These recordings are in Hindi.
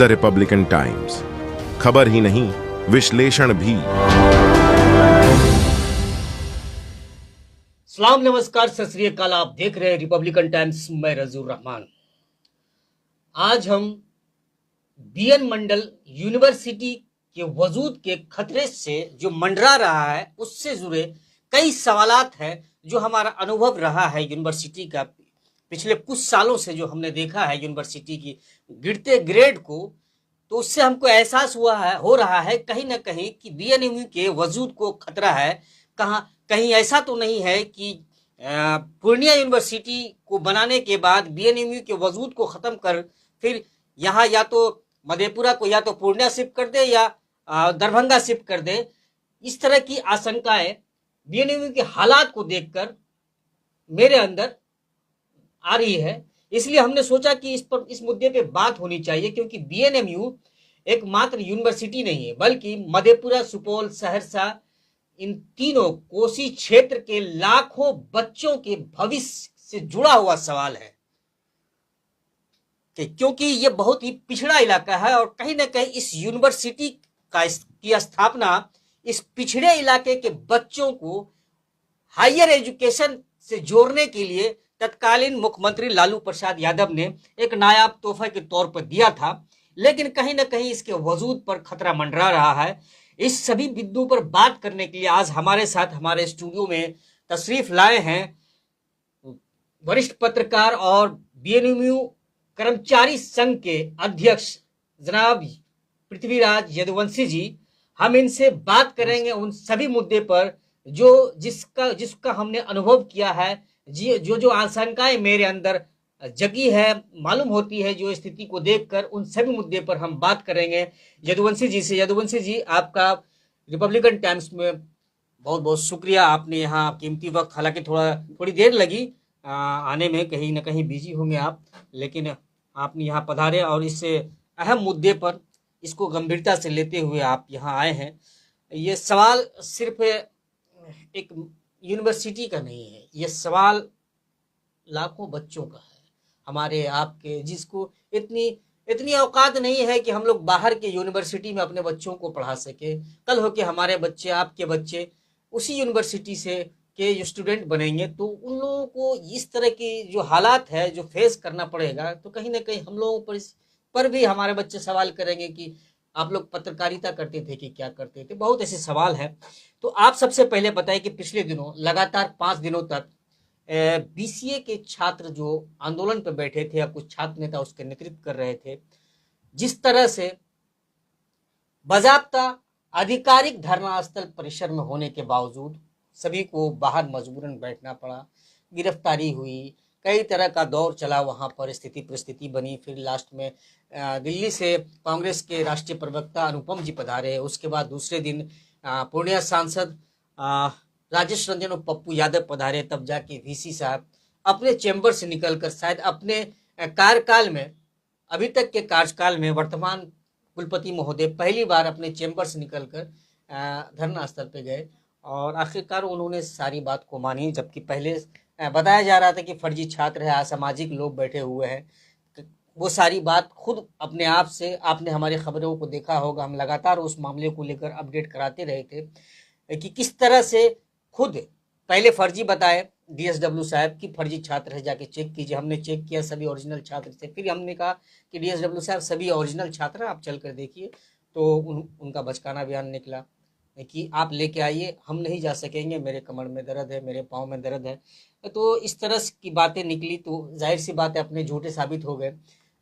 द रिपब्लिकन टाइम्स, खबर ही नहीं विश्लेषण भी। सलाम, नमस्कार, सत श्री अकाल। आप देख रहे हैं रिपब्लिकन टाइम्स। मैं रजूर रहमान। आज हम बीएन मंडल यूनिवर्सिटी के वजूद के खतरे से जो मंडरा रहा है उससे जुड़े कई सवालात हैं जो हमारा अनुभव रहा है यूनिवर्सिटी का पिछले कुछ सालों से। जो हमने देखा है यूनिवर्सिटी की गिरते ग्रेड को, तो उससे हमको एहसास हो रहा है कहीं ना कहीं कि बीएनएमयू के वजूद को खतरा है। कहीं ऐसा तो नहीं है कि पूर्णिया यूनिवर्सिटी को बनाने के बाद बीएनएमयू के वजूद को खत्म कर फिर यहाँ या तो मधेपुरा को या तो पूर्णिया शिफ्ट कर दे या दरभंगा शिफ्ट कर दे। इस तरह की आशंकाएं बीएनएमयू के हालात को देखकर मेरे अंदर आ रही है। इसलिए हमने सोचा कि इस मुद्दे पे बात होनी चाहिए, क्योंकि बीएनएमयू एक मात्र यूनिवर्सिटी नहीं है बल्कि मधेपुरा, सुपौल, सहरसा, इन तीनों कोसी क्षेत्र के लाखों बच्चों के भविष्य से जुड़ा हुआ सवाल है। क्योंकि ये बहुत ही पिछड़ा इलाका है और कहीं ना कहीं इस यूनिवर्सिटी की स्थापना इस पिछड़े इलाके के बच्चों को हायर एजुकेशन से जोड़ने के लिए तत्कालीन मुख्यमंत्री लालू प्रसाद यादव ने एक नायाब तोहफे के तौर पर दिया था। लेकिन कहीं ना कहीं इसके वजूद पर खतरा मंडरा रहा है। इस सभी बिंदुओं पर बात करने के लिए आज हमारे साथ हमारे स्टूडियो में तशरीफ लाए हैं वरिष्ठ पत्रकार और बीएनएमयू कर्मचारी संघ के अध्यक्ष जनाब पृथ्वीराज यदुवंशी जी। हम इनसे बात करेंगे उन सभी मुद्दे पर जिसका हमने अनुभव किया है, जो आशंकाएं मेरे अंदर जगी है, मालूम होती है जो स्थिति को देखकर, उन सभी मुद्दे पर हम बात करेंगे यदुवंशी जी से। यदुवंशी जी, आपका रिपब्लिकन टाइम्स में बहुत बहुत शुक्रिया। आपने यहाँ कीमती वक्त, हालांकि थोड़ी देर लगी आने में, कहीं ना कहीं बिजी होंगे आप, लेकिन आपने यहाँ पधारे और इस अहम मुद्दे पर इसको गंभीरता से लेते हुए आप यहाँ आए हैं। ये सवाल सिर्फ एक यूनिवर्सिटी का नहीं है, ये सवाल लाखों बच्चों का है, हमारे आपके, जिसको इतनी औकात नहीं है कि हम लोग बाहर के यूनिवर्सिटी में अपने बच्चों को पढ़ा सके। कल हो के हमारे बच्चे, आपके बच्चे उसी यूनिवर्सिटी से के जो स्टूडेंट बनेंगे, तो उन लोगों को इस तरह की जो हालात है जो फेस करना पड़ेगा, तो कहीं ना कहीं हम लोगों पर इस पर भी हमारे बच्चे सवाल करेंगे कि आप लोग पत्रकारिता करते थे कि क्या करते थे। बहुत ऐसे सवाल है। तो आप सबसे पहले बताएं कि पिछले दिनों लगातार 5 दिनों तक बीसीए के छात्र जो आंदोलन पर बैठे थे या कुछ छात्र नेता उसके नेतृत्व कर रहे थे, जिस तरह से बाज़ाब्ता आधिकारिक धरना स्थल परिसर में होने के बावजूद सभी को बाहर मजबूरन बैठना पड़ा, गिरफ्तारी हुई, कई तरह का दौर चला, वहां पर स्थिति परिस्थिति बनी। फिर लास्ट में दिल्ली से कांग्रेस के राष्ट्रीय प्रवक्ता अनुपम जी पधारे। उसके बाद दूसरे दिन पूर्णिया सांसद राजेश रंजन और पप्पू यादव पधारे। तब जाके वीसी साहब अपने चैम्बर से निकलकर, शायद अपने कार्यकाल में, अभी तक के कार्यकाल में, वर्तमान कुलपति महोदय पहली बार अपने चैम्बर से निकलकर धरना स्थल पे गए और आखिरकार उन्होंने सारी बात को मानी। जबकि पहले बताया जा रहा था कि फर्जी छात्र है, असामाजिक लोग बैठे हुए हैं, वो सारी बात खुद अपने आप से, आपने हमारी खबरों को देखा होगा, हम लगातार उस मामले को लेकर अपडेट कराते रहे थे कि किस तरह से खुद पहले फर्जी बताए डीएसडब्ल्यू साहब की फर्जी छात्र है, जाके चेक कीजिए। हमने चेक किया, सभी ओरिजिनल छात्र थे। फिर हमने कहा कि डीएसडब्ल्यू साहब सभी ओरिजिनल छात्र हैं, आप चल कर देखिए। तो उनका बचकाना बयान निकला कि आप लेके आइए, हम नहीं जा सकेंगे, मेरे कमर में दर्द है, मेरे पाँव में दर्द है। तो इस तरह की बातें निकली, तो जाहिर सी बात है अपने झूठे साबित हो गए।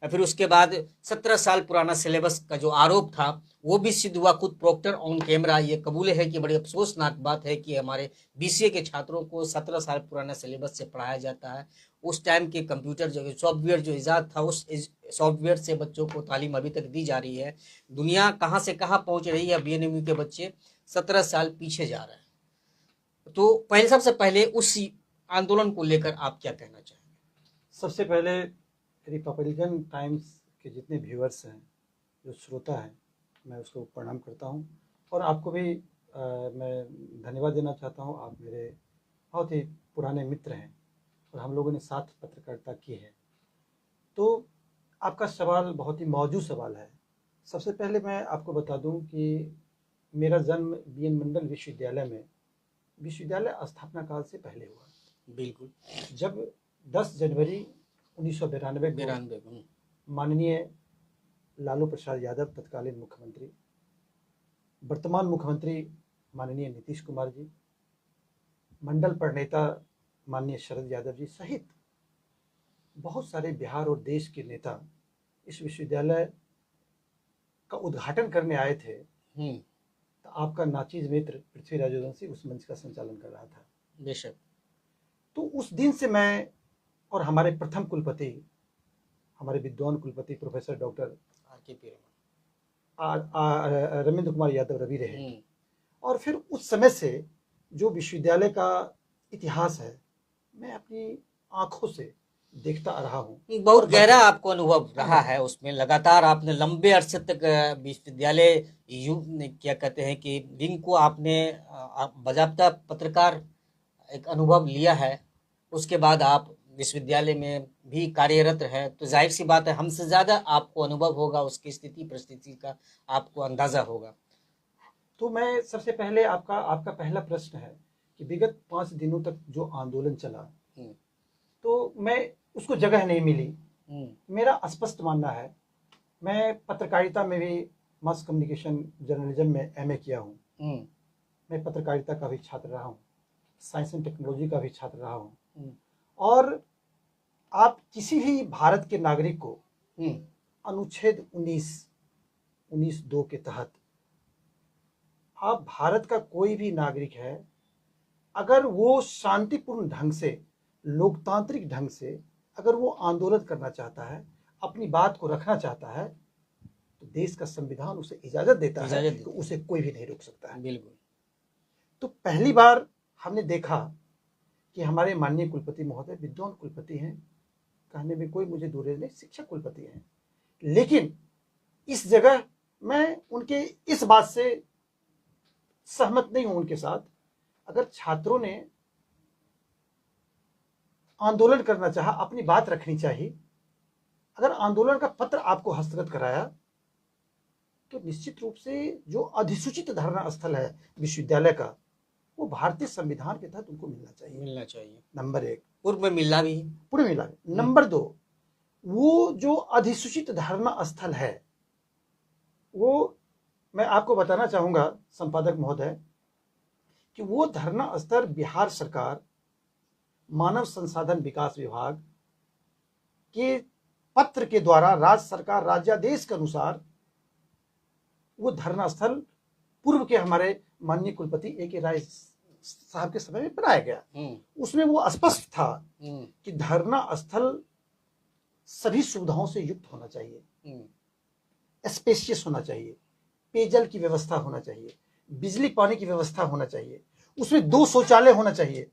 फिर उसके बाद 17 साल पुराना सिलेबस का जो आरोप था वो भी सिद्ध हुआ। खुद प्रोक्टर ऑन कैमरा ये कबूले है कि बड़ी अफसोसनाक बात है कि हमारे बीसीए के छात्रों को 17 साल पुराना सिलेबस से पढ़ाया जाता है। उस टाइम के कंप्यूटर जो सॉफ्टवेयर जो ईजाद था, उस सॉफ्टवेयर से बच्चों को तालीम अभी तक दी जा रही है। दुनिया कहाँ से कहाँ पहुँच रही है, बीएनएमयू के बच्चे 17 साल पीछे जा रहे हैं। तो सबसे पहले उसी आंदोलन को लेकर आप क्या कहना चाहेंगे? सबसे पहले रिपब्लिकन टाइम्स के जितने व्यूअर्स हैं, जो श्रोता हैं, मैं उसको प्रणाम करता हूं और आपको भी मैं धन्यवाद देना चाहता हूं। आप मेरे बहुत ही पुराने मित्र हैं और हम लोगों ने साथ पत्रकारिता की है। तो आपका सवाल बहुत ही मौजूद सवाल है सबसे पहले मैं आपको बता दूं कि मेरा जन्म बीएन मंडल विश्वविद्यालय में विश्वविद्यालय स्थापना काल से पहले हुआ। बिल्कुल। जब 10 जनवरी 1992 को 92 माननीय लालू प्रसाद यादव तत्कालीन मुख्यमंत्री, वर्तमान मुख्यमंत्री माननीय नीतीश कुमार जी, मंडल प्रणेता माननीय शरद यादव जी सहित बहुत सारे बिहार और देश के नेता इस विश्वविद्यालय का उद्घाटन करने आए थे। तो आपका नाचीज मित्र पृथ्वीराज रजवंशी उस मंच का संचालन कर रहा था। बेशक। तो उस दिन से मैं और हमारे प्रथम कुलपति, हमारे विद्वान कुलपति प्रोफेसर डॉक्टर रविंद्र कुमार यादव रवि रहे, और फिर उस समय से जो विश्वविद्यालय का इतिहास है मैं अपनी आंखों से देखता आ रहा हूँ। बहुत गहरा आपको अनुभव रहा है उसमें, लगातार आपने लंबे अरसे तक विश्वविद्यालय क्या कहते हैं कि विंग को आपने बाजाबता पत्रकार एक अनुभव लिया है। उसके बाद आप विश्वविद्यालय में भी कार्यरत है, तो जाहिर सी बात है हमसे ज़्यादा आपको अनुभव होगा, उसकी स्थिति परिस्थिति का आपको अंदाज़ा होगा। तो मैं सबसे पहले आपका पहला प्रश्न है कि विगत 5 दिनों तक जो आंदोलन चला तो मैं उसको जगह नहीं मिली। मेरा स्पष्ट मानना है, मैं पत्रकारिता में भी मास कम्युनिकेशन जर्नलिज्म में एमए किया हूँ। मैं पत्रकारिता का भी छात्र रहा हूँ, साइंस एंड टेक्नोलॉजी का भी छात्र रहा हूँ। और आप किसी भी भारत के नागरिक को अनुच्छेद 19(2) के तहत आप भारत का कोई भी नागरिक है, अगर वो शांतिपूर्ण ढंग से, लोकतांत्रिक ढंग से अगर वो आंदोलन करना चाहता है, अपनी बात को रखना चाहता है, तो देश का संविधान उसे इजाजत देता है कि उसे कोई भी नहीं रोक सकता है। बिल्कुल। तो पहली बार हमने देखा कि हमारे माननीय कुलपति महोदय विद्वान कुलपति हैं, कहने में कोई मुझे दूर नहीं, शिक्षक कुलपति हैं, लेकिन इस जगह मैं उनके इस बात से सहमत नहीं हूं उनके साथ। अगर छात्रों ने आंदोलन करना चाहा, अपनी बात रखनी चाहिए, अगर आंदोलन का पत्र आपको हस्तगत कराया, तो निश्चित रूप से जो अधिसूचित धरना स्थल है विश्वविद्यालय का, वो भारतीय संविधान के तहत उनको मिलना चाहिए। नंबर 1, पूर्व में मिला भी। नंबर 2, वो जो अधिसूचित धरना स्थल है, वो मैं आपको बताना चाहूंगा संपादक महोदय कि वो धरना स्थल बिहार सरकार मानव संसाधन विकास विभाग के पत्र के द्वारा राज्य सरकार राज्यादेश के अनुसार वो धरना स्थल पूर्व के हमारे माननीय कुलपति ए के राय साहब के समय में बनाया गया। उसमें वो स्पष्ट था कि धरना स्थल सभी सुविधाओं से युक्त होना चाहिए, स्पेशियस होना चाहिए, पेयजल की व्यवस्था होना चाहिए, बिजली पानी की व्यवस्था होना चाहिए, उसमें 2 शौचालय होना चाहिए,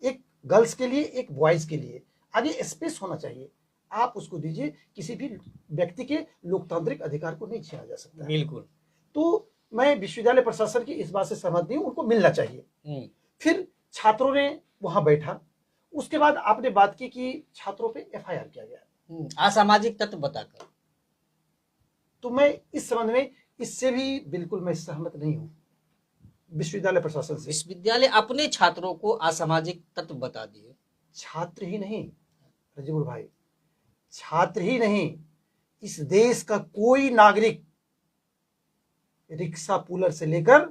एक गर्ल्स के लिए एक बॉयज के लिए, आगे स्पेस होना चाहिए। आप उसको दीजिए, किसी भी व्यक्ति के लोकतांत्रिक अधिकार को नहीं छीना जा सकता। बिल्कुल। तो मैं विश्वविद्यालय प्रशासन की इस बात से सहमत नहीं हूं, उनको मिलना चाहिए। फिर छात्रों ने वहां बैठा, उसके बाद आपने बात की कि छात्रों पे एफआईआर किया गया असामाजिक तत्व बताकर, तो मैं इस संबंध में इससे भी बिल्कुल मैं सहमत नहीं हूं विश्वविद्यालय प्रशासन से। विश्वविद्यालय अपने छात्रों को असामाजिक तत्व बता दिए। छात्र ही नहीं रजबुल भाई, छात्र ही नहीं, इस देश का कोई नागरिक, रिक्शा पुलर से लेकर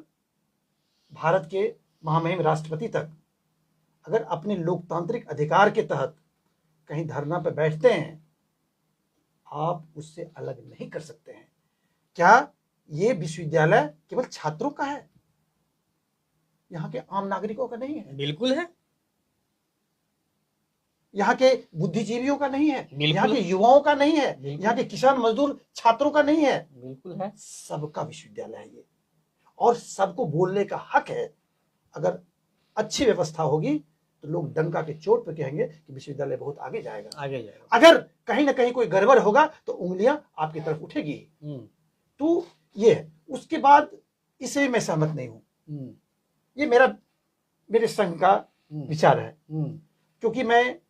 भारत के महामहिम राष्ट्रपति तक, अगर अपने लोकतांत्रिक अधिकार के तहत कहीं धरना पर बैठते हैं, आप उससे अलग नहीं कर सकते हैं। क्या ये विश्वविद्यालय केवल छात्रों का है? यहाँ के आम नागरिकों का नहीं है? बिल्कुल है। यहाँ के बुद्धिजीवियों का नहीं है? यहाँ के युवाओं का नहीं है? यहाँ के किसान मजदूर छात्रों का नहीं है? बिल्कुल है। सबका विश्वविद्यालय है ये, और सबको बोलने का हक है। अगर अच्छी व्यवस्था होगी तो लोग डंका के चोट पर कहेंगे कि विश्वविद्यालय बहुत आगे जाएगा। अगर कहीं ना कहीं कोई गड़बड़ होगा तो उंगलियां आपकी तरफ उठेगी। तो ये है। उसके बाद इसे मैं सहमत नहीं हूं। ये मेरे संघ का विचार है, क्योंकि मैं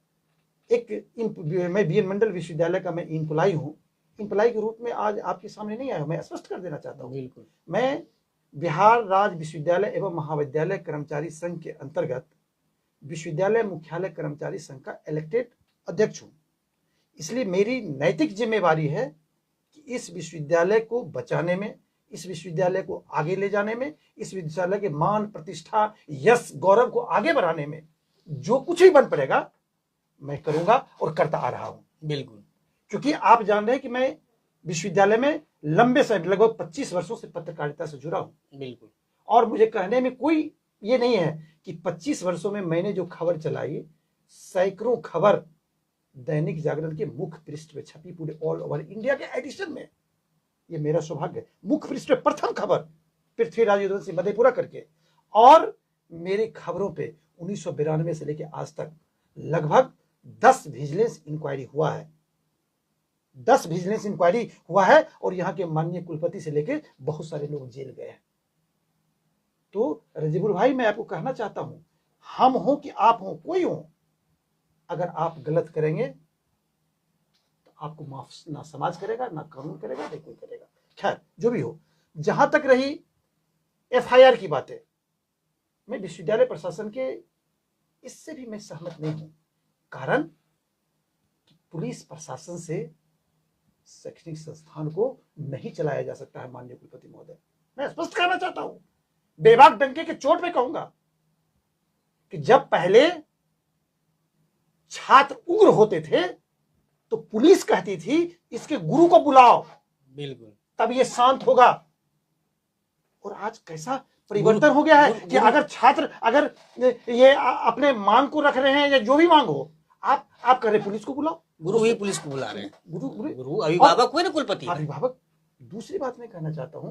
बीएन मंडल विश्वविद्यालय का मैं इम्प्लॉय हूं, इम्प्लाई के रूप में आज आपके सामने नहीं आया, मैं स्पष्ट कर देना चाहता हूँ। बिल्कुल। मैं बिहार राज्य विश्वविद्यालय एवं महाविद्यालय कर्मचारी संघ के अंतर्गत विश्वविद्यालय मुख्यालय कर्मचारी संघ का इलेक्टेड अध्यक्ष हूं। इसलिए मेरी नैतिक जिम्मेवारी है कि इस विश्वविद्यालय को बचाने में, इस विश्वविद्यालय को आगे ले जाने में, इस विश्वविद्यालय के मान, प्रतिष्ठा, यश, गौरव को आगे बढ़ाने में जो कुछ भी बन पड़ेगा मैं करूंगा और करता आ रहा हूं। बिल्कुल। क्योंकि आप जान रहे हैं कि मैं विश्वविद्यालय में लंबे समय, लगभग 25 वर्षों से पत्रकारिता से जुड़ा हूं। बिल्कुल। और मुझे कहने में कोई ये नहीं है कि 25 वर्षों में मैंने जो खबर चलाई, सैकड़ों खबर दैनिक जागरण के मुख्य पृष्ठ पे छपी, पूरे ऑल ओवर इंडिया के एडिशन में। ये मेरा सौभाग्य है। मुख्य पृष्ठ पे प्रथम खबर पृथ्वीराज यदुवंशी मधेपुरा करके। और मेरी खबरों पे 1992 से लेकर आज तक लगभग 10 विजिलेंस इंक्वायरी हुआ है, 10 विजिलेंस इंक्वायरी हुआ है। और यहाँ के माननीय कुलपति से लेकर बहुत सारे लोग जेल गए हैं। तो रजीबुल भाई, मैं आपको कहना चाहता हूं, हम हो कि आप हो, कोई हो, अगर आप गलत करेंगे तो आपको माफ ना समाज करेगा, ना कानून करेगा, ना कोई करेगा। खैर, जो भी हो, जहां तक रही एफआईआर की बातें, मैं विश्वविद्यालय प्रशासन के इससे भी मैं सहमत नहीं हूं। कारण कि पुलिस प्रशासन से शैक्षणिक संस्थान को नहीं चलाया जा सकता है। माननीय कुलपति महोदय, मैं स्पष्ट कहना चाहता हूं, बेबाक डंके के चोट पे कहूंगा कि जब पहले छात्र उग्र होते थे तो पुलिस कहती थी इसके गुरु को बुलाओ, बिल्कुल, तब ये शांत होगा। और आज कैसा परिवर्तन हो गया है कि अगर छात्र, अगर ये अपने मांग को रख रहे हैं या जो भी मांग हो, आप कह रहे पुलिस को बुलाओ, गुरु ही पुलिस को बुला रहे हैं। गुरु अभिभावक हुए ना कुलपति, अभिभावक। दूसरी बात मैं कहना चाहता हूं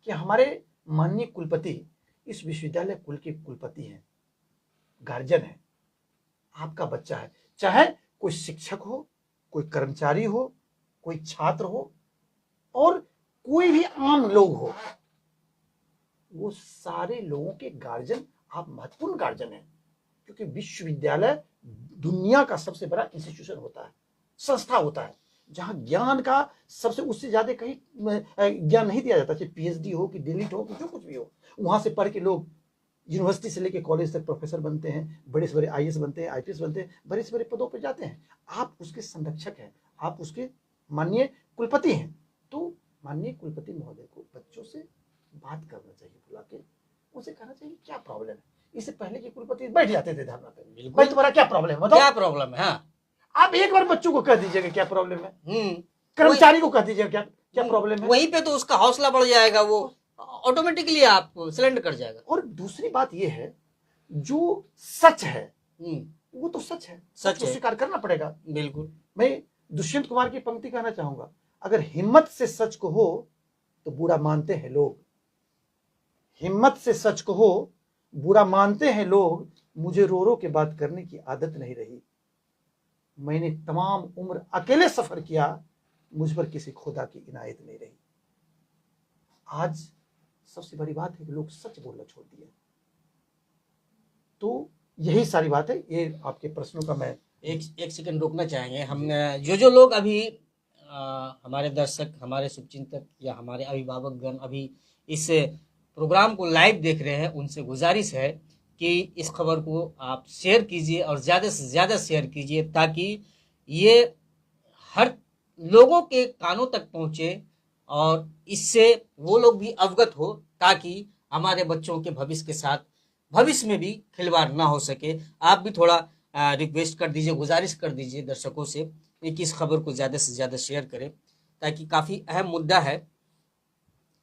कि हमारे माननीय कुलपति इस विश्वविद्यालय कुल के कुलपति हैं, गार्जियन है। आपका बच्चा है, चाहे कोई शिक्षक हो, कोई कर्मचारी हो, कोई छात्र हो और कोई भी आम लोग हो, वो सारे लोगों के गार्जियन आप महत्वपूर्ण गार्जियन हैं। क्योंकि विश्वविद्यालय दुनिया का सबसे बड़ा इंस्टीट्यूशन होता है, संस्था होता है, जहां ज्ञान का सबसे, उससे ज्यादा कहीं ज्ञान नहीं दिया जाता। चाहे पीएचडी हो कि डिलीट हो कि जो कुछ भी हो, वहां से पढ़ के लोग यूनिवर्सिटी से लेके कॉलेज तक प्रोफेसर बनते हैं, बड़े से बड़े आईएएस बनते हैं, आईपीएस बनते हैं, बड़े से बड़े पदों पर जाते हैं। आप उसके संरक्षक हैं, आप उसके माननीय कुलपति हैं। तो माननीय कुलपति महोदय को बच्चों से बात करना चाहिए, बुला के उनसे कहना चाहिए क्या प्रॉब्लम है। इससे पहले के कुलपति बैठ जाते थे धरना पे, भाई तुम्हारा क्या प्रॉब्लम है, क्या प्रॉब्लम है। हाँ, आप एक बार बच्चों को कह दीजिएगा क्या प्रॉब्लम है, कर्मचारी को कह दीजिएगा क्या प्रॉब्लम है, वहीं पे तो उसका हौसला बढ़ जाएगा, वो ऑटोमेटिकली आप सिलेंडर कर जाएगा। और दूसरी बात यह है, जो सच है वो तो सच है, सच को स्वीकार करना पड़ेगा। बिल्कुल। मैं दुष्यंत कुमार की पंक्ति कहना चाहूंगा, अगर हिम्मत से सच को हो तो बुरा मानते हैं लोग, हिम्मत से सच को हो बुरा मानते हैं लोग। मुझे रो रो के बात करने की आदत नहीं रही, मैंने तमाम उम्र अकेले सफर किया, मुझ पर किसी खुदा की इनायत नहीं रही। आज सबसे बड़ी बात है कि लोग सच बोलना छोड़ दिए। तो यही सारी बात है। ये आपके प्रश्नों का मैं एक सेकंड रोकना चाहेंगे। हम जो लोग अभी हमारे दर्शक, हमारे शुभचिंतक या हमारे अभिभावकगण अभी इस प्रोग्राम को लाइव देख रहे हैं, उनसे गुजारिश है कि इस खबर को आप शेयर कीजिए और ज़्यादा से ज़्यादा शेयर कीजिए, ताकि ये हर लोगों के कानों तक पहुँचे और इससे वो लोग भी अवगत हो, ताकि हमारे बच्चों के भविष्य के साथ भविष्य में भी खिलवाड़ ना हो सके। आप भी थोड़ा रिक्वेस्ट कर दीजिए, गुजारिश कर दीजिए दर्शकों से कि इस खबर को ज़्यादा से ज़्यादा शेयर करें, ताकि काफ़ी अहम मुद्दा है।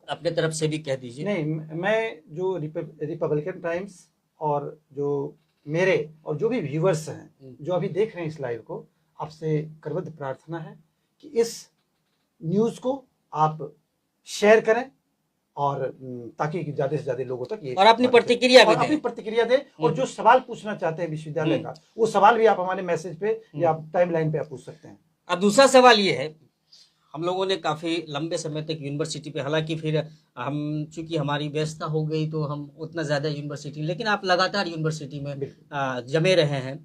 अपने तरफ से भी कह दीजिए। नहीं, मैं जो रिपब्लिकन टाइम्स और जो मेरे और जो भी व्यूवर्स हैं जो अभी देख रहे हैं इस लाइव को, आपसे करबद्ध प्रार्थना है कि इस न्यूज़ को आप शेयर करें और ताकि ज्यादा से ज्यादा लोगों तक ये और अपनी प्रतिक्रिया दें। और जो सवाल पूछना चाहते हैं विश्वविद्यालय का, वो सवाल भी आप हमारे मैसेज पे या टाइमलाइन पे आप पूछ सकते हैं। अब दूसरा सवाल ये है, हम लोगों ने काफ़ी लंबे समय तक यूनिवर्सिटी पे, हालांकि फिर हम चूंकि हमारी व्यस्तता हो गई तो हम उतना ज़्यादा यूनिवर्सिटी, लेकिन आप लगातार यूनिवर्सिटी में जमे रहे हैं।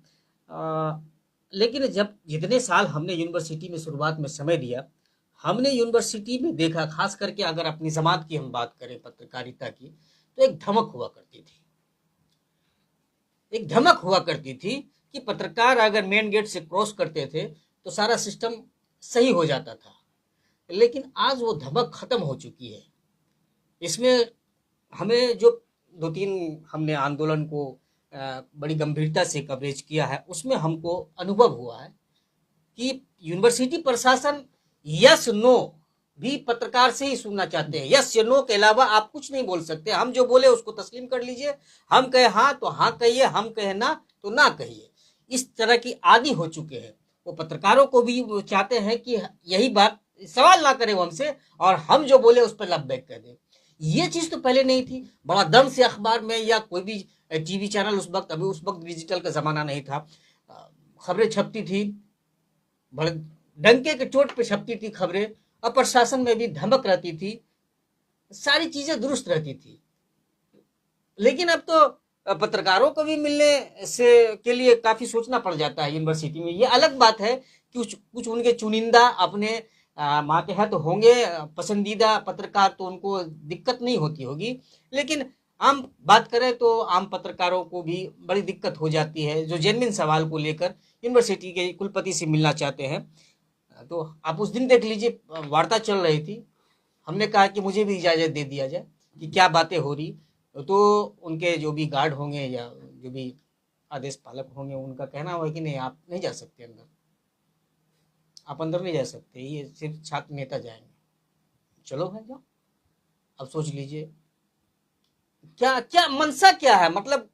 लेकिन जब जितने साल हमने यूनिवर्सिटी में शुरुआत में समय दिया, हमने यूनिवर्सिटी में देखा, खास करके अगर अपनी जमात की हम बात करें पत्रकारिता की, तो एक धमक हुआ करती थी। एक धमक हुआ करती थी कि पत्रकार अगर मेन गेट से क्रॉस करते थे तो सारा सिस्टम सही हो जाता था। लेकिन आज वो धमक खत्म हो चुकी है। इसमें हमें जो 2-3 हमने आंदोलन को बड़ी गंभीरता से कवरेज किया है, उसमें हमको अनुभव हुआ है कि यूनिवर्सिटी प्रशासन यस नो भी पत्रकार से ही सुनना चाहते हैं। यस या नो के अलावा आप कुछ नहीं बोल सकते। हम जो बोले उसको तस्लीम कर लीजिए, हम कहे हाँ तो हाँ कहिए, हम कहे ना तो ना कहिए। इस तरह की आदी हो चुके हैं। वो पत्रकारों को भी वो चाहते हैं कि यही बात, सवाल ना करें वो हमसे, और हम जो बोले उस पर लब बैक कर दें। ये चीज तो पहले नहीं थी। बड़ा दम से अखबार में या कोई भी टीवी चैनल, उस वक्त, अभी उस वक्त डिजिटल का जमाना नहीं था, खबरें छपती थी, बड़े डंके के चोट पे छपती थी खबरें, और प्रशासन में भी धमक रहती थी, सारी चीजें दुरुस्त रहती थी। लेकिन अब तो पत्रकारों को भी मिलने से के लिए काफी सोचना पड़ जाता है यूनिवर्सिटी में। ये अलग बात है कि कुछ उनके चुनिंदा अपने मातहत होंगे पसंदीदा पत्रकार, तो उनको दिक्कत नहीं होती होगी। लेकिन आम बात करें तो आम पत्रकारों को भी बड़ी दिक्कत हो जाती है, जो जेन्युइन सवाल को लेकर यूनिवर्सिटी के कुलपति से मिलना चाहते हैं। तो आप उस दिन देख लीजिए, वार्ता चल रही थी, हमने कहा कि मुझे भी इजाज़त दे दिया जाए कि क्या बातें हो रही। तो उनके जो भी गार्ड होंगे या जो भी आदेश पालक होंगे, उनका कहना हुआ कि नहीं, आप नहीं जा सकते अंदर, आप अंदर नहीं जा सकते, ये सिर्फ छात्र नेता जाएंगे। चलो भाई जाओ। अब सोच लीजिए क्या क्या मंशा क्या है। मतलब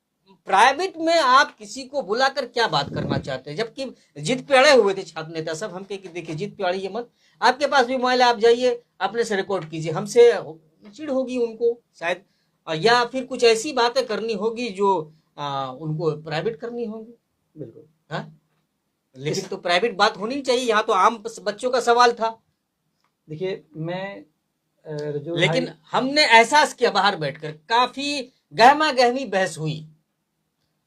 प्राइवेट में आप किसी को बुलाकर क्या बात करना चाहते हैं, जबकि जिद पे अड़े हुए थे छात्र नेता सब। हम कहे कि देखिए जिद पे अड़िए मत, आपके पास भी मोबाइल, आप जाइए अपने से रिकॉर्ड कीजिए। हमसे चिढ़ होगी उनको शायद, या फिर कुछ ऐसी बातें करनी होगी जो उनको प्राइवेट करनी होगी। बिल्कुल। हाँ, लेकिन तो प्राइवेट बात होनी चाहिए। यहाँ तो आम बच्चों का सवाल था। देखिए, मैं रजूल लेकिन भाई, हमने एहसास किया बाहर बैठकर, काफी गहमा गहमी बहस हुई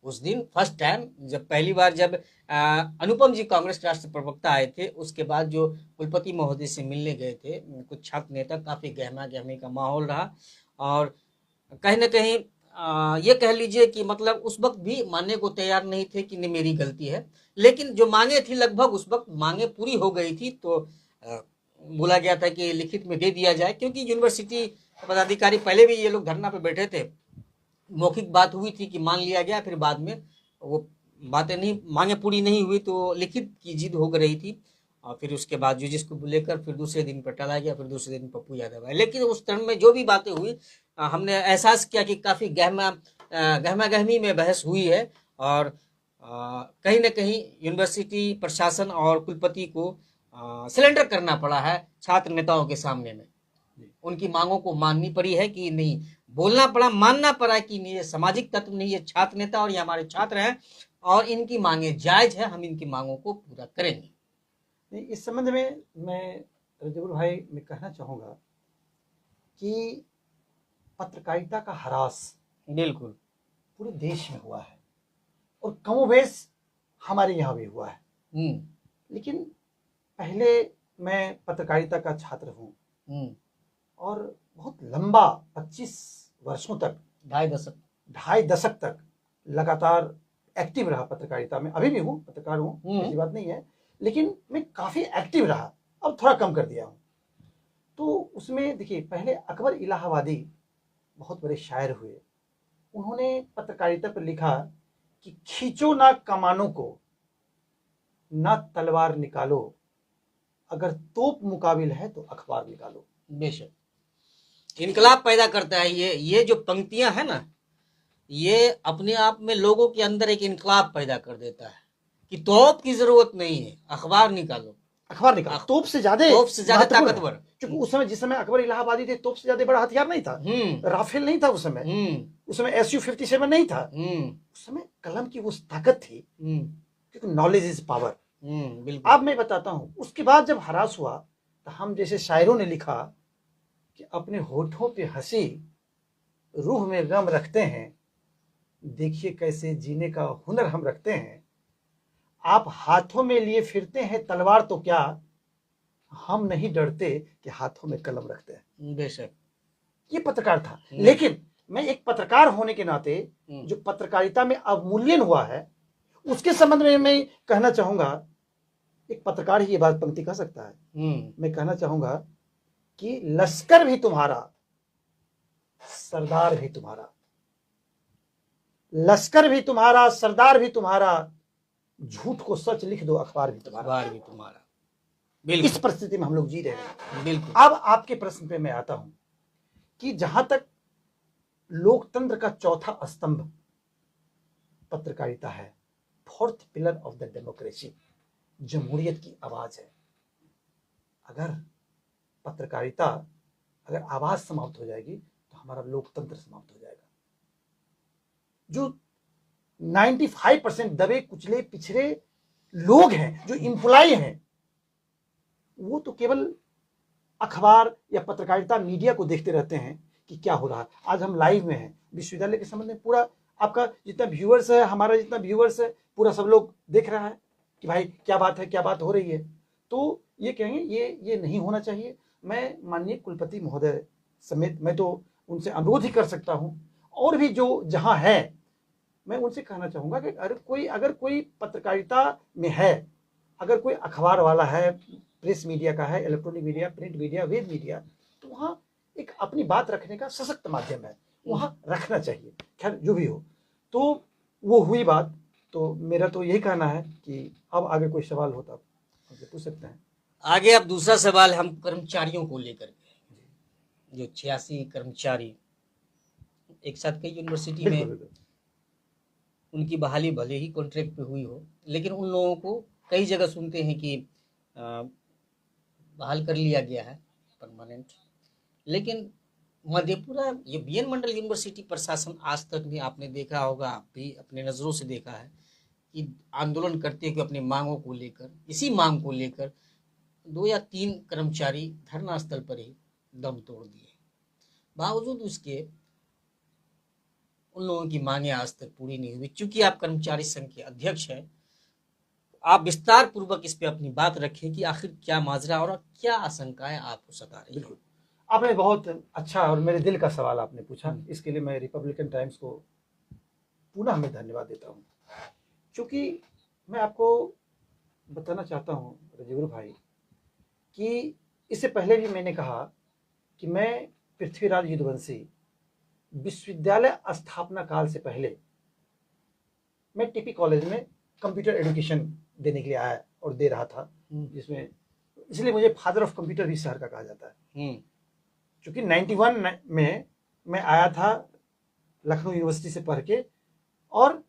उस दिन। फर्स्ट टाइम जब पहली बार जब अनुपम जी कांग्रेस राष्ट्र प्रवक्ता आए थे, उसके बाद जो कुलपति महोदय से मिलने गए थे कुछ छात्र नेता, काफी गहमा गहमी का माहौल रहा। और कहीं ना कहीं ये कह लीजिए कि मतलब उस वक्त भी मानने को तैयार नहीं थे कि नहीं मेरी गलती है। लेकिन जो मांगे थी लगभग उस वक्त मांगे पूरी हो गई थी, तो बोला गया था कि लिखित में दे दिया जाए, क्योंकि यूनिवर्सिटी पदाधिकारी पहले भी ये लोग धरना पे बैठे थे। मौखिक बात हुई थी कि मान लिया गया, फिर बाद में वो बातें नहीं, मांगे पूरी नहीं हुई, तो लिखित की जिद हो रही थी। और फिर उसके बाद जजिस को लेकर फिर दूसरे दिन पर टला गया, फिर दूसरे दिन पप्पू यादव आए। लेकिन उस टर्म में जो भी बातें हुई, हमने एहसास किया कि काफ़ी गहमा गहमी में बहस हुई है। और कहीं ना कहीं यूनिवर्सिटी प्रशासन और कुलपति को सिलेंडर करना पड़ा है छात्र नेताओं के सामने में। उनकी मांगों को माननी पड़ी है कि नहीं, बोलना पड़ा, मानना पड़ा कि नहीं, ये सामाजिक तत्व नहीं, ये छात्र नेता और ये हमारे छात्र हैं और इनकी मांगे जायज है, हम इनकी मांगों को पूरा करेंगे। नहीं, इस संबंध में मैं रजबुल भाई मैं कहना चाहूँगा कि पत्रकारिता का ह्रास बिल्कुल पूरे देश में हुआ है और कमोबेश हमारे यहाँ भी हुआ है। लेकिन पहले मैं पत्रकारिता का छात्र हूँ और बहुत लंबा 25 वर्षों तक, 2.5 दशक तक लगातार एक्टिव रहा पत्रकारिता में। अभी भी हूँ, पत्रकार हूँ, ऐसी बात नहीं है, लेकिन मैं काफ़ी एक्टिव रहा। अब थोड़ा कम कर दिया हूँ। तो उसमें देखिए, पहले अकबर इलाहाबादी बहुत बड़े शायर हुए। उन्होंने पत्रकारिता पर लिखा कि खींचो ना कमानों को, ना तलवार निकालो, अगर तोप मुकाबिल है तो अखबार निकालो। बेशक इनकलाब पैदा करता है ये जो पंक्तियां है ना, ये अपने आप में लोगों के अंदर एक इनकलाब पैदा कर देता है कि तोप की जरूरत नहीं है, अखबार निकालो। अखबार निकालो, तोप से ज्यादा ताकतवर। क्योंकि उस समय, जिस समय अकबर इलाहाबादी थे, तोप से ज्यादा बड़ा हथियार नहीं था। राफेल नहीं था उस समय SU-57 नहीं था। उस समय कलम की उस ताकत थी, क्योंकि नॉलेज इज पावर। अब मैं बताता हूं, उसके बाद जब हरास हुआ तो हम जैसे शायरों ने लिखा कि अपने होठों पे हंसी, रूह में गम रखते हैं, देखिए कैसे जीने का हुनर हम रखते हैं। आप हाथों में लिए फिरते हैं तलवार तो क्या, हम नहीं डरते कि हाथों में कलम रखते हैं। बेशक। ये पत्रकार था। लेकिन मैं एक पत्रकार होने के नाते जो पत्रकारिता में अवमूल्यन हुआ है उसके संबंध में मैं कहना चाहूंगा, एक पत्रकार ही ये बात पंक्ति कह सकता है। मैं कहना चाहूंगा कि लश्कर भी तुम्हारा, सरदार भी तुम्हारा, लश्कर भी तुम्हारा, सरदार भी तुम्हारा, झूठ को सच लिख दो अखबार भी तुम्हारा। अखबार भी तुम्हारा। बिल्कुल। इस परिस्थिति में हम लोग जी रहे हैं। बिल्कुल। अब आपके प्रश्न पे मैं आता हूं कि जहां तक लोकतंत्र का चौथा स्तंभ पत्रकारिता है, fourth pillar of the democracy, जमहूरियत की आवाज है। अगर पत्रकारिता, अगर आवाज समाप्त हो जाएगी तो हमारा लोकतंत्र समाप्त हो जाएगा। जो 95% दबे कुचले पिछड़े लोग हैं, जो इंप्लॉय हैं, वो तो केवल अखबार या पत्रकारिता मीडिया को देखते रहते हैं कि क्या हो रहा है। आज हम लाइव में हैं, विश्वविद्यालय के संबंध में पूरा आपका जितना व्यूअर्स है, हमारा जितना व्यूअर्स है, पूरा सब लोग देख रहा है कि भाई क्या बात है, क्या बात हो रही है। तो ये कहेंगे ये नहीं होना चाहिए। मैं माननीय कुलपति महोदय समेत मैं तो उनसे अनुरोध ही कर सकता हूं, और भी जो जहां है मैं उनसे कहना चाहूंगा कि अगर कोई पत्रकारिता में है, अगर कोई अखबार वाला है, प्रेस मीडिया का है, electronic media, print media, web media, तो वहां एक अपनी बात रखने का सशक्त माध्यम है, वहां रखना चाहिए। खैर जो भी हो, तो वो हुई बात। तो मेरा तो यही कहना है कि अब आगे कोई सवाल हो तो आप हमसे पूछ सकते हैं। आगे अब दूसरा सवाल हम कर्मचारियों को लेकर के, जो 86 कर्मचारी एक साथ कई यूनिवर्सिटी में, उनकी बहाली भले ही कॉन्ट्रैक्ट पे हुई हो, लेकिन उन लोगों को कई जगह सुनते हैं कि बहाल कर लिया गया है परमानेंट। लेकिन मधेपुरा, ये बीएन मंडल यूनिवर्सिटी प्रशासन आज तक भी, आपने देखा होगा, आप भी अपने नज़रों से देखा है कि आंदोलन करते हुए अपनी मांगों को लेकर, इसी मांग को लेकर 2 या 3 कर्मचारी धरना स्थल पर ही दम तोड़ दिए। बावजूद उसके उन लोगों की मांगे आज तक पूरी नहीं हुई। चूंकि आप कर्मचारी संघ के अध्यक्ष हैं, आप विस्तार पूर्वक इस पे अपनी बात रखें कि आखिर क्या माजरा और क्या आशंकाएं आपको सता रही है। बिल्कुल, आपने बहुत अच्छा और मेरे दिल का सवाल आपने पूछा। इसके लिए मैं रिपब्लिकन टाइम्स को पुनः मैं धन्यवाद देता हूँ। क्योंकि मैं आपको बताना चाहता हूँ राजीव भाई कि इससे पहले भी मैंने कहा कि मैं पृथ्वीराज यदुवंशी विश्वविद्यालय स्थापना काल से पहले मैं टीपी कॉलेज में कंप्यूटर एजुकेशन देने के लिए आया और दे रहा था, जिसमें इसलिए मुझे फादर ऑफ कंप्यूटर भी शहर का कहा जाता है। क्योंकि 91 में मैं आया था लखनऊ यूनिवर्सिटी से पढ़ के, और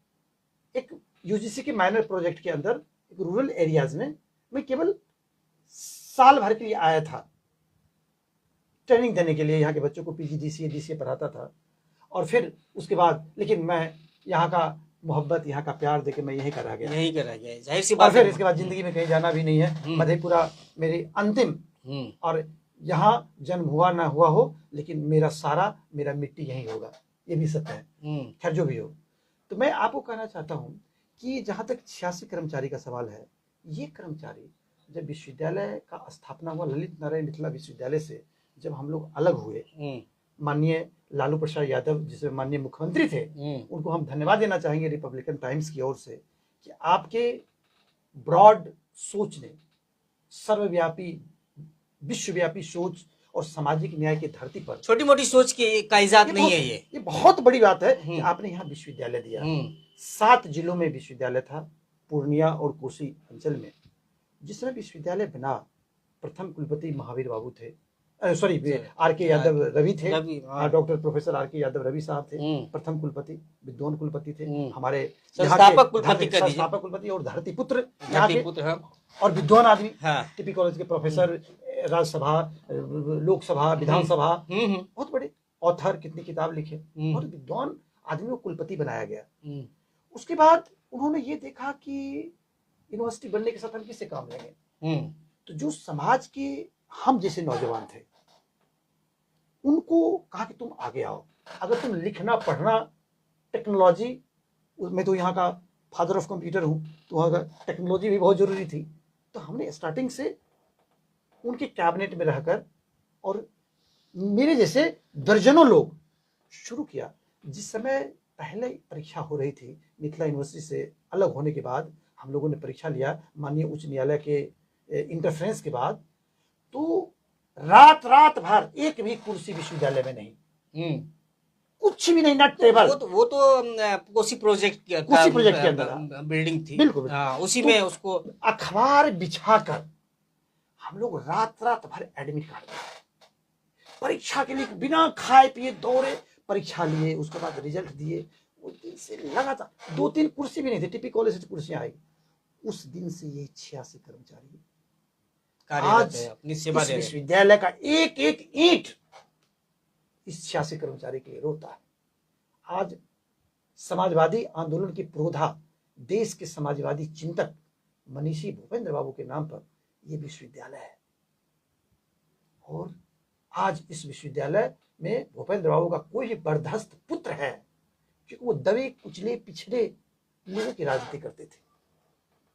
एक यूजीसी के माइनर प्रोजेक्ट के अंदर एक रूरल एरियाज में मैं केवल साल भर के लिए आया था ट्रेनिंग देने के लिए। यहाँ के बच्चों को पीजीडीसीए डीसीए पढ़ाता था, और फिर उसके बाद लेकिन मैं यहाँ का मोहब्बत, यहाँ का प्यार देके मैं यही करा गया, जाहिर सी और बात फिर है। इसके बाद जिंदगी में कहीं जाना भी नहीं है। मधेपुरा मेरी अंतिम, और यहाँ जन्म हुआ ना हुआ हो, लेकिन मेरा मिट्टी यही होगा, ये भी सत्य है। खैर जो भी हो, तो मैं आपको कहना चाहता हूँ कि जहाँ तक 86 कर्मचारी का सवाल है, ये कर्मचारी जब विश्वविद्यालय का स्थापना हुआ, ललित नारायण मिथिला विश्वविद्यालय से जब हम लोग अलग हुए, माननीय लालू प्रसाद यादव जिसमें माननीय मुख्यमंत्री थे, उनको हम धन्यवाद देना चाहेंगे रिपब्लिकन टाइम्स की ओर से कि आपके ब्रॉड सोच ने, सर्वव्यापी विश्वव्यापी सोच और सामाजिक न्याय की धरती पर, छोटी मोटी सोच की का इजाद नहीं है, ये बहुत बड़ी बात है कि आपने यहाँ विश्वविद्यालय दिया। 7 जिलों में विश्वविद्यालय था, पूर्णिया और कोसी अंचल में। जिसमें विश्वविद्यालय बना, प्रथम कुलपति महावीर बाबू थे, सॉरी आर.के. यादव रवि थे, doctor professor R K. Yadav Ravi साहब थे प्रथम कुलपति, विद्वान कुलपति थे, हमारे संस्थापक कुलपति और धरती पुत्र यहाँ के, और विद्वान आदमी। टीपी कॉलेज के प्रोफेसर, राज्यसभा, लोकसभा, विधानसभा, बहुत बड़े ऑथर, कितनी किताब लिखे, और विद्वान आदमी को कुलपति बनाया गया। उसके बाद उन्होंने ये देखा कि यूनिवर्सिटी बनने के साथ हम किससे काम लेंगे। तो जो समाज के हम जैसे नौजवान थे, उनको कहा कि तुम आगे आओ, अगर तुम लिखना पढ़ना टेक्नोलॉजी में, तो यहाँ का फादर ऑफ कंप्यूटर हूँ, तो वहाँ का टेक्नोलॉजी भी बहुत ज़रूरी थी। तो हमने स्टार्टिंग से उनके कैबिनेट में रहकर और मेरे जैसे दर्जनों लोग शुरू किया। जिस समय पहले परीक्षा हो रही थी मिथिला यूनिवर्सिटी से अलग होने के बाद, हम लोगों ने परीक्षा लिया माननीय उच्च न्यायालय के इंटरफ्रेंस के बाद, तो रात भर एक भी कुर्सी विश्वविद्यालय में नहीं, कुछ भी नहीं, ना टेबल। वो तो कोसी प्रोजेक्ट के अंदर बिल्डिंग थी, बिल्कुल। उसी तो में उसको अखबार बिछाकर हम लोग रात भर एडमिट कार्ड परीक्षा के लिए बिना खाए पिए दौड़े, परीक्षा लिए, उसके बाद रिजल्ट दिए। उस दिन से लगातार 2-3 कुर्सी भी नहीं थे, टिपी कॉलेज से कुर्सियां आई। उस दिन से ये 86 कर्मचारी आज अपनी सेवा दे रहे हैं। विश्वविद्यालय का एक एक ईंट इस 86 कर्मचारी के लिए रोता है। आज समाजवादी आंदोलन की प्रोधा, देश के समाजवादी चिंतक मनीषी भूपेंद्र बाबू के नाम पर यह विश्वविद्यालय है। और आज इस विश्वविद्यालय में भूपेंद्र बाबू का कोई भी बर्धस्त पुत्र है, क्योंकि वो दबे कुचले पिछड़े लोगों की राजनीति करते थे,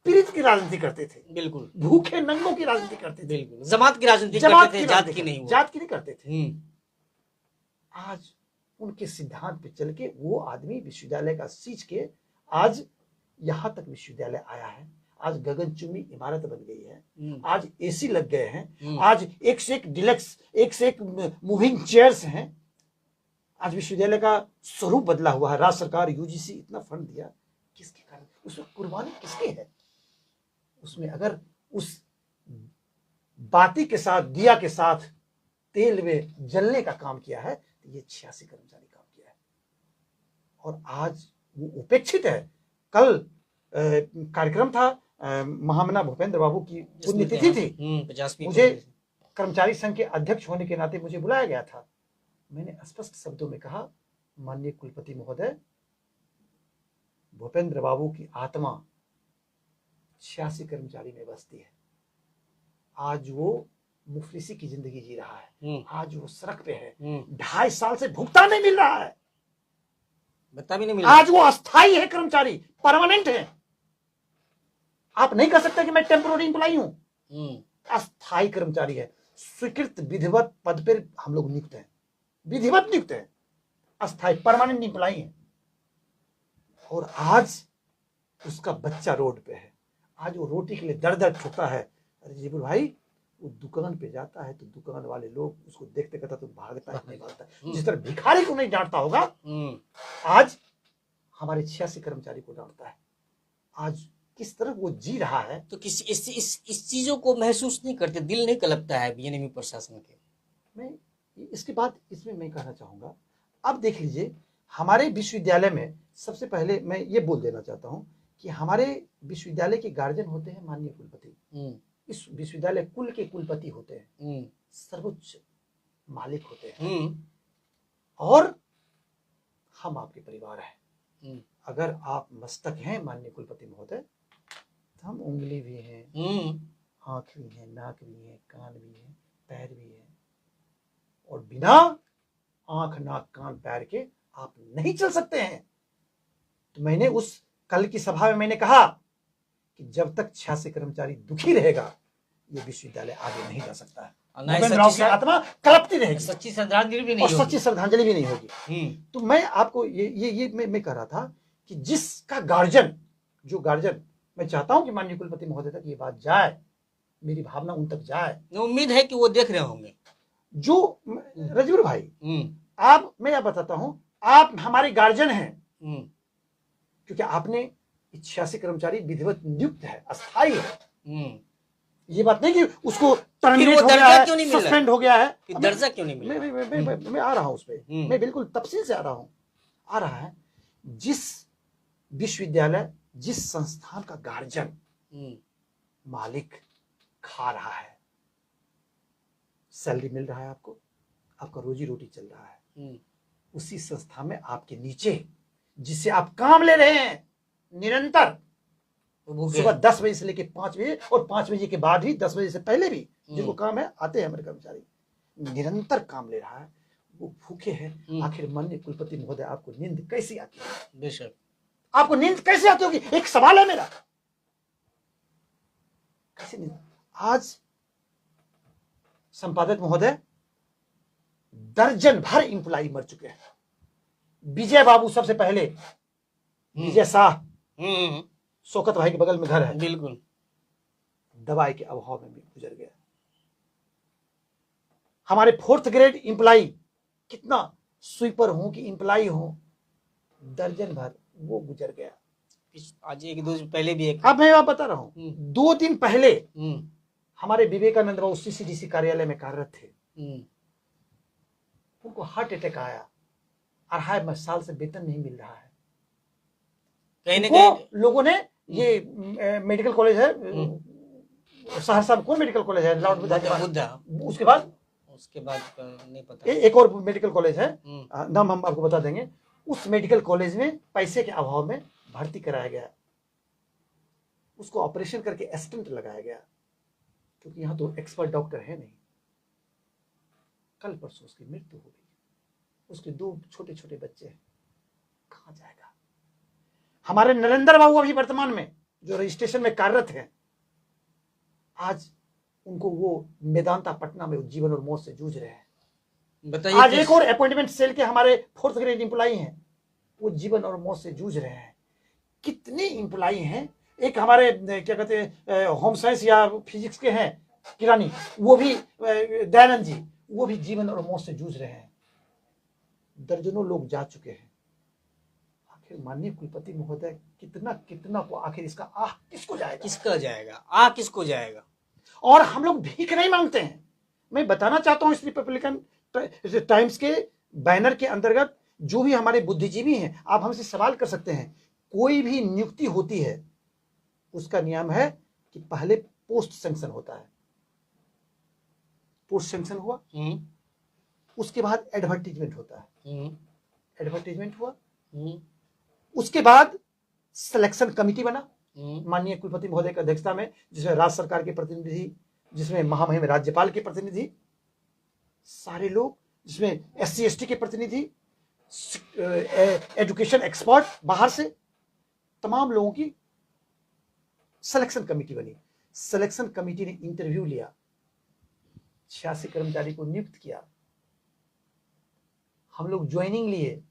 पीड़ित की राजनीति करते थे, बिल्कुल भूखे नंगों की राजनीति करते थे, बिल्कुल जमात की राजनीति करते थे, जात की नहीं करते थे। आज उनके सिद्धांत पे चल के वो आदमी विश्वविद्यालय का सींच के आज यहां तक विश्वविद्यालय आया है। आज गगनचुंबी इमारत बन गई है, आज एसी लग गए हैं, आज एक से एक डिलक्स, एक से एक मूविंग चेयर्स हैं। आज विश्वविद्यालय का स्वरूप बदला हुआ है। राज्य सरकार यूजीसी इतना फंड दिया, किसके कारण? उसमें कुर्बानी किसकी है? उसमें अगर उस बाती के साथ, दिया के साथ तेल में जलने का काम किया है तो ये 86 कर्मचारी काम किया है। और आज वो उपेक्षित है। कल कार्यक्रम था, महामना भूपेंद्र बाबू की पुण्यतिथि थी। मुझे कर्मचारी संघ के अध्यक्ष होने के नाते मुझे बुलाया गया था। मैंने स्पष्ट शब्दों में कहा, माननीय कुलपति महोदय, भूपेंद्र बाबू की आत्मा 86 कर्मचारी में बसती है। आज वो मुफलिसी की जिंदगी जी रहा है, आज वो सड़क पे है, 2.5 साल से भुगतान नहीं मिल रहा है, भत्ता भी नहीं मिल रहा। आज वो अस्थाई है कर्मचारी, परमानेंट है। आप नहीं कर सकते कि मैं टेम्पोररी एम्प्लॉई हूं, अस्थाई कर्मचारी है। स्वीकृत विधिवत पद पर हम लोग नियुक्त हैं, विधिवत नियुक्त है, अस्थाई परमानेंट एम्प्लॉई है। और आज उसका बच्चा रोड पे है, आज वो रोटी के लिए दर दर ठोकता है। अरे जीबुल भाई, वो दुकान पे जाता है तो दुकान वाले लोग उसको देखते कहता तो भागता है, नहीं भागता है। जिस तरह भिखारी को नहीं डांटता होगा, आज हमारे 86 कर्मचारी को डांटता है। आज किस तरह वो जी रहा है। तो किसी इस चीजों को महसूस नहीं करते, दिल नहीं कलपता है बीएनएमयू प्रशासन के? मैं इसके बाद इसमें मैं कहना चाहूंगा, अब देख लीजिए, हमारे विश्वविद्यालय में सबसे पहले मैं ये बोल देना चाहता हूं कि हमारे विश्वविद्यालय के गार्जियन होते हैं माननीय कुलपति। इस विश्वविद्यालय कुल के कुलपति होते हैं, सर्वोच्च मालिक होते हैं। और हम आपके परिवार हैं। अगर आप मस्तक हैं माननीय कुलपति महोदय, तो हम उंगली भी हैं, आंख भी है, नाक भी है, कान भी है, पैर भी है। और बिना आंख, नाक, कान, पैर के आप नहीं चल सकते हैं। तो मैंने उस कल की सभा में मैंने कहा कि जब तक 86 कर्मचारी दुखी रहेगा, ये विश्वविद्यालय आगे नहीं जा सकता है। की आत्मा कलपती रहेगी, सच्ची श्रद्धांजलि भी नहीं होगी, सच्ची श्रद्धांजलि भी नहीं होगी। तो मैं आपको ये मैं कह रहा था कि जिसका गार्जियन, जो गार्जियन, मैं चाहता हूं कि माननीय कुलपति महोदय तक ये बात जाए, मेरी भावना उन तक जाए। उम्मीद है कि वो देख रहे होंगे। जो रजवीर भाई, आप, मैं यह बताता हूं, आप हमारे गार्जियन हैं, क्योंकि आपने 86 कर्मचारी विधिवत नियुक्त है, अस्थाई है। ये बात नहीं कि उसको टर्मिनेट हो गया है, सस्पेंड हो गया है। दर्जा क्यों नहीं मिला? मैं आ रहा हूं उस पर, मैं बिल्कुल तफसील से आ रहा है। जिस विश्वविद्यालय, जिस संस्थान का गार्जियन, मालिक खा रहा है, सैलरी मिल रहा है, आपका रोजी रोटी चल रहा है, उसी संस्था में आपके नीचे जिससे आप काम ले रहे हैं निरंतर, सुबह 10 बजे से लेकर 5 बजे, और 5 बजे के बाद भी 10 बजे से पहले भी जिनको काम है आते हैं हमारे कर्मचारी, निरंतर काम ले रहा है, वो भूखे हैं। आखिर माननीय कुलपति महोदय, आपको नींद कैसी आती है? बेशक आपको नींद कैसे आती होगी, एक सवाल है मेरा। कैसे नींद? आज संपादक महोदय, दर्जन भर इंप्लाई मर चुके हैं। विजय बाबू सबसे पहले, विजय शाह, शौकत भाई के बगल में घर है, बिल्कुल दवाई के अभाव में भी गुजर गया। हमारे 4th ग्रेड इंप्लाई, कितना स्वीपर हो कि इंप्लाई हो, दर्जन भर वो गुजर गया। आज एक दो दिन पहले भी एक, अब मैं बता रहा हूं, 2 दिन पहले हमारे विवेकानंद बाबू CCDC कार्यालय में कार्यरत थे, उनको हार्ट अटैक आया, 2.5 साल से वेतन नहीं मिल रहा है। कहीं ना कहीं लोगों ने ये मेडिकल कॉलेज है सहरसा में, कौन मेडिकल कॉलेज है, लॉर्ड बुद्धा के बाद, उसके बाद नहीं पता, एक और मेडिकल कॉलेज है, नाम हम आपको बता देंगे। उस मेडिकल कॉलेज में पैसे के अभाव में भर्ती कराया गया, उसको ऑपरेशन करके स्टेंट लगाया गया, क्योंकि यहां तो एक्सपर्ट डॉक्टर है नहीं। कल परसों उसकी मृत्यु हो गई। उसके 2 छोटे छोटे बच्चे हैं, कहां जाएगा? हमारे नरेंद्र बाबू अभी वर्तमान में जो रजिस्ट्रेशन में कार्यरत है, आज उनको वो मेदांता पटना में जीवन और मौत से जूझ रहे हैं। बताइए। आज एक और अपॉइंटमेंट सेल के हमारे 4th ग्रेड इंप्लाई हैं, वो जीवन और मौत से जूझ रहे हैं। कितने इंप्लाई हैं? एक हमारे क्या कहते हैं होम साइंस या फिजिक्स के हैं किरानी, वो भी दयानंद जी, वो भी जीवन और मौत से जूझ रहे हैं। दर्जनों लोग जा चुके हैं। आखिर माननीय कुलपति महोदय, कितना कितना को आखिर इसका आह किसको जाएगा? किसको जाएगा? और हम लोग भीख नहीं मांगते हैं। मैं बताना चाहता हूं, इस रिपब्लिकन टाइम्स के बैनर के अंतर्गत जो भी हमारे बुद्धिजीवी हैं, आप हमसे सवाल कर सकते हैं। कोई भी नियुक्ति होती है, उसका नियम है कि पहले पोस्ट सैंक्शन होता है। पोस्ट सैंक्शन हुआ, उसके बाद एडवर्टीजमेंट होता है, एडवर्टीजमेंट हुआ, उसके बाद सिलेक्शन कमिटी बना माननीय कुलपति महोदय की अध्यक्षता में, जिसमें राज्य सरकार के प्रतिनिधि, जिसमें महामहिम राज्यपाल के प्रतिनिधि, सारे लोग, जिसमें SC ST के प्रतिनिधि, एजुकेशन एक्सपर्ट बाहर से, तमाम लोगों की सिलेक्शन कमेटी बनी। सिलेक्शन कमेटी ने इंटरव्यू लिया, 86 कर्मचारी को नियुक्त किया। हम लोग ज्वाइनिंग लिए,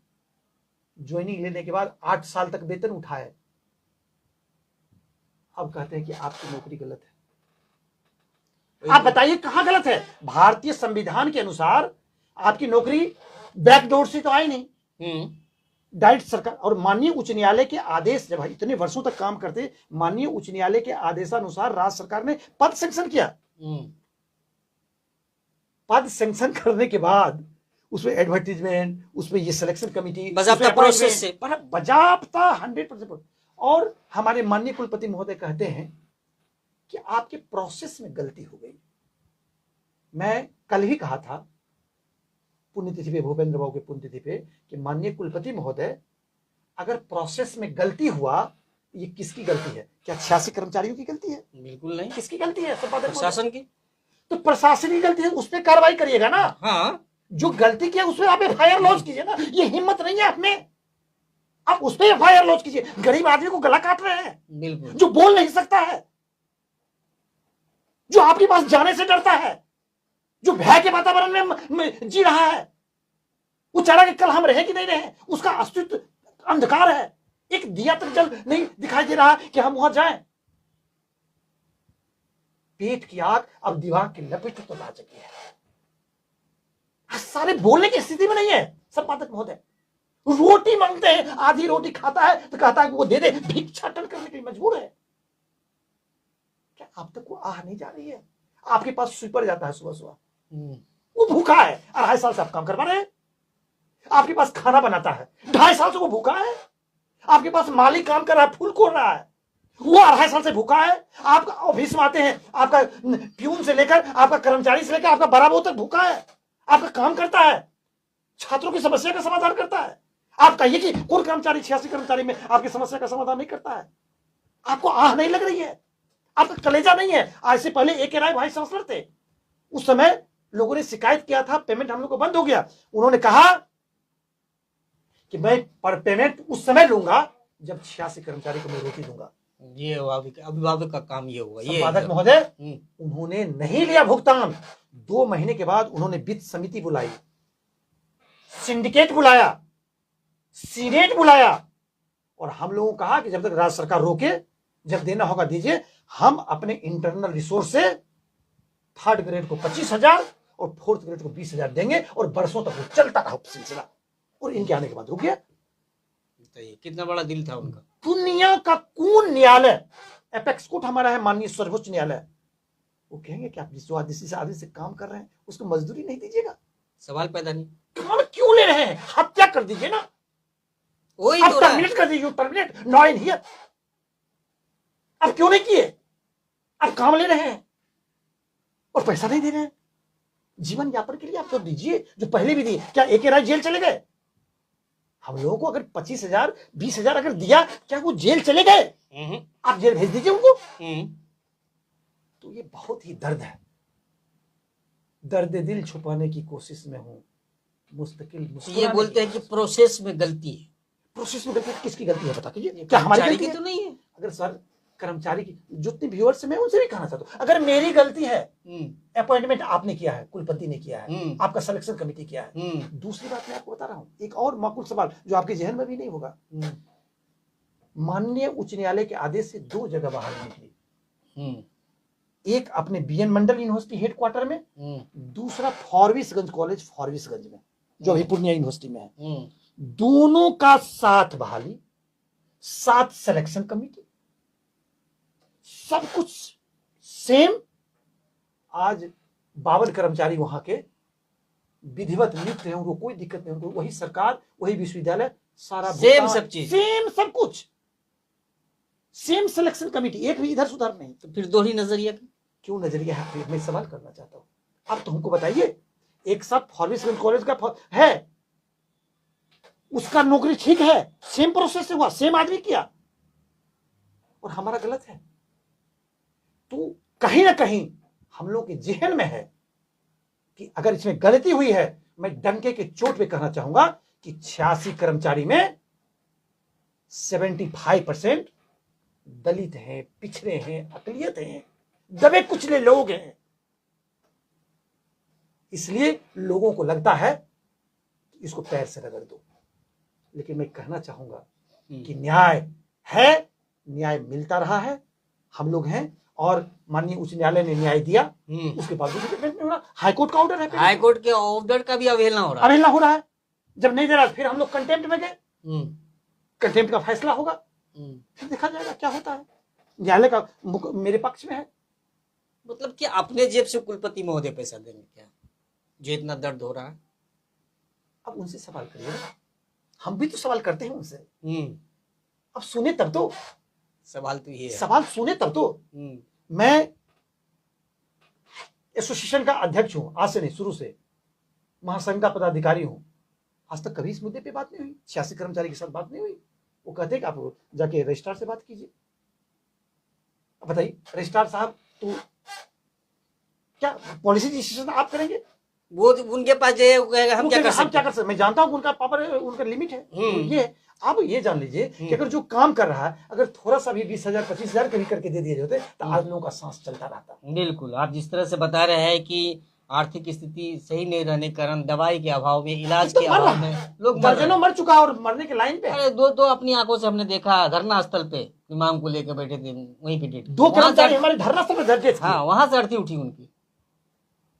ज्वाइनिंग लेने के बाद 8 साल तक वेतन उठाए। अब कहते हैं कि आपकी नौकरी गलत है। आप बताइए कहां गलत है? भारतीय संविधान के अनुसार आपकी नौकरी बैकडोर से तो आई नहीं, डायरेक्ट सरकार। और माननीय उच्च न्यायालय के आदेश, जब इतने वर्षों तक काम करते, माननीय उच्च न्यायालय के आदेशानुसार राज्य सरकार ने पद सैंक्शन किया। पद सैंक्शन करने के बाद उसमें एडवर्टीजमेंट, उसमें ये सिलेक्शन कमेटी, बजाबता प्रोसेस से बजाबता 100%। और हमारे माननीय कुलपति महोदय कहते हैं कि आपके प्रोसेस में गलती हो गई। मैं कल ही कहा था पुण्यतिथि पे, भूपेंद्र बाबू के पुण्यतिथि पे, कि माननीय कुलपति महोदय, अगर प्रोसेस में गलती हुआ, ये किसकी गलती है? क्या 86 कर्मचारियों की गलती है? बिल्कुल नहीं। किसकी गलती है? प्रशासन की। तो प्रशासन की गलती है, उस पर कार्रवाई करिएगा ना। हाँ, जो गलती किया उस पर आप FIR लॉन्च कीजिए ना। ये हिम्मत नहीं है आप में, आप उस पर FIR लॉन्च कीजिए। गरीब आदमी को गला काट रहे हैं, बिल्कुल, जो बोल नहीं सकता है, जो आपके पास जाने से डरता है, जो भय के वातावरण में जी रहा है, वो चाह रहा कि कल हम रहे कि नहीं रहे, उसका अस्तित्व अंधकार है। एक दिया तक जल नहीं दिखाई दे रहा कि हम वहां जाएं। पेट की आग अब दीवार की लपेट तो ला चुकी है। सारे बोलने की स्थिति में नहीं है संपादक महोदय। रोटी मांगते हैं, आधी रोटी खाता है तो कहता है कि वो दे दे, भिक्षाटन करने के लिए मजबूर है। क्या आप तक वो आह नहीं जा रही है? आपके पास स्वीपर जाता है सुबह सुबह, वो भूखा है, 2.5 साल से आप काम करवा रहे हैं। आपके पास खाना बनाता है, 2.5 साल से वो भूखा है। आपके पास माली काम कर रहा है, फूल खोल रहा है, वो 2.5 साल से भूखा है। आप ऑफिस में आते हैं, आपका प्यून से लेकर, आपका कर्मचारी से लेकर, आपका बराबर तक भूखा है। आपका काम करता है, छात्रों की समस्या का समाधान करता है। आप कहिए कि कौन कर्मचारी 86 कर्मचारी में आपकी समस्या का समाधान नहीं करता है? आपको आह नहीं लग रही है? आपका कलेजा नहीं है? आज से पहले AK राय वाइस चांसलर थे, उस समय लोगों ने शिकायत किया था, पेमेंट हम लोग को बंद हो गया। उन्होंने कहा कि मैं पेमेंट उस समय लूंगा जब 86 कर्मचारी को मैं रोटी दूंगा। ये अभिभावक का काम ये हुआ। ये संपादक महोदय, हम्म, उन्होंने नहीं लिया भुगतान। 2 महीने के बाद उन्होंने वित्त समिति बुलाई, सिंडिकेट बुलाया, सीनेट बुलाया, और हम लोगों को कहा कि जब तक राज्य सरकार रोके, जब देना होगा दीजिए। हम अपने इंटरनल रिसोर्स से 3rd ग्रेड को 25,000 और 4th ग्रेड को 20,000 देंगे, और बरसों तक वो चलता रहा सिलसिला। और इनके आने के बाद रुक गया। बताइए कितना बड़ा दिल था उनका। दुनिया का कौन न्यायालय, एपेक्स कोर्ट हमारा है, माननीय सर्वोच्च न्यायालय, वो कहेंगे कि आप जिस आदमी से काम कर रहे हैं उसको मजदूरी नहीं दीजिएगा? सवाल पैदा नहीं। काम क्यों ले रहे हैं? हत्या कर दीजिए ना, वही अब तो रहा है। टर्मिनेट कर दीजिए, टर्मिनेट नॉट इन हियर। अब क्यों नहीं किए? अब काम ले रहे हैं और पैसा नहीं दे रहे हैं। जीवन यापन के लिए आप तो दीजिए, जो पहले भी दिए। क्या एक राय जेल चले गए? हम लोगों को अगर 25,000 20,000 अगर दिया, क्या वो जेल चले गए? आप जेल भेज दीजिए उनको। तो ये बहुत ही दर्द है। दर्द दिल छुपाने की कोशिश में हूं, मुस्तकिल ये बोलते हैं कि प्रोसेस में गलती है। प्रोसेस में गलती किसकी गलती है बता कीजिए? क्या हमारी कर्मचारी गलती की तो नहीं है। अगर सर कर्मचारी की, जितने व्यूअर्स मैं उनसे भी कहना चाहता हूं, अगर मेरी गलती है, अपॉइंटमेंट आपने किया है, कुलपति ने किया है, आपका सिलेक्शन कमेटी किया है। दूसरी बात मैं आपको बता रहा हूं, एक और माकूल सवाल जो आपके जहन में भी नहीं होगा। माननीय उच्च न्यायालय के आदेश से 2 जगह बहाली निकली। एक अपने बीएन मंडल यूनिवर्सिटी हेडक्वार्टर में, दूसरा फॉरबिसगंज कॉलेज फॉरबिसगंज में, जो अभी पूर्णिया यूनिवर्सिटी में है। दोनों का 7 बहाली, 7 सिलेक्शन कमेटी, सब कुछ सेम। आज 52 कर्मचारी वहां के विधिवत नियुक्त हैं, उनको कोई दिक्कत नहीं, उनको वही सरकार, वही विश्वविद्यालय, सारा सेम सब चीज, सेम सब कुछ, सेम सिलेक्शन कमेटी, एक भी इधर सुधार नहीं। तो फिर दोहरी नजरिया क्यों नजरिया है? मैं सवाल करना चाहता हूं। अब तो हमको बताइए, एक साथ फॉरबिसगंज कॉलेज का है, उसका नौकरी ठीक है, सेम प्रोसेस से हुआ, सेम आदमी किया, और हमारा गलत है। तो कहीं ना कहीं हम लोग के जहन में है कि अगर इसमें गलती हुई है, मैं डंके के चोट पे कहना चाहूंगा कि 86 कर्मचारी में 75% दलित हैं, पिछड़े हैं, अकलियत हैं, दबे कुचले लोग हैं। इसलिए लोगों को लगता है कि इसको पैर से रगड़ दो। लेकिन मैं कहना चाहूंगा कि न्याय है, न्याय मिलता रहा है, हम लोग हैं, और माननीय उच्च न्यायालय ने न्याय दिया। उसके बावजूद हाईकोर्ट का ऑर्डर है, हाईकोर्ट के ऑर्डर का भी अवहेलना हो रहा है। अवहेलना हो रहा है। जब नहीं दे रहा फिर हम लोग कंटेम्प्ट में गए, कंटेम्प्ट का फैसला होगा, फिर देखा जाएगा क्या होता है। न्यायालय का मेरे पक्ष में है। मतलब कि अपने जेब से कुलपति महोदय पैसा देंगे क्या, जो इतना दर्द हो रहा है? अब उनसे सवाल करिए, हम भी तो सवाल करते हैं उनसे। अब सुने तब तो, सवाल तो ये है, सवाल सुने तब तो। मैं एसोसिएशन का अध्यक्ष हूं, आज से नहीं, शुरू से महासंघ का पदाधिकारी हूं। आज तक कभी इस मुद्दे पे बात नहीं हुई, 86 कर्मचारी के साथ बात नहीं हुई। वो कहते हैं कि आप जाके रजिस्ट्रार से बात कीजिए। अब बताइए रजिस्ट्रार साहब, तो क्या पॉलिसी डिसीजन आप करेंगे? वो उनके पास जाइए, वो कहेगा हम क्या कर सकते। मैं जानता हूं उनका पावर, उनका लिमिट है। ये आप ये जान लीजिए कि अगर जो काम कर रहा है, अगर थोड़ा सा भी 20,000 25,000 कभी करके दे दिए होते तो आज लोगों का सांस चलता रहता। बिल्कुल, आप जिस तरह से बता रहे हैं कि आर्थिक स्थिति सही नहीं रहने के कारण, दवाई के अभाव में, इलाज के अभाव में लोग दर्जनों मर चुका और मरने के लाइन पे। अरे दो अपनी आंखों से हमने देखा, धरना स्थल पे इमाम को लेकर बैठे थे, वहीं पे डेट 2 कर्मचारी हमारे धरना स्थल पे धरते थे। हाँ, वहां से अर्थी उठी उनकी।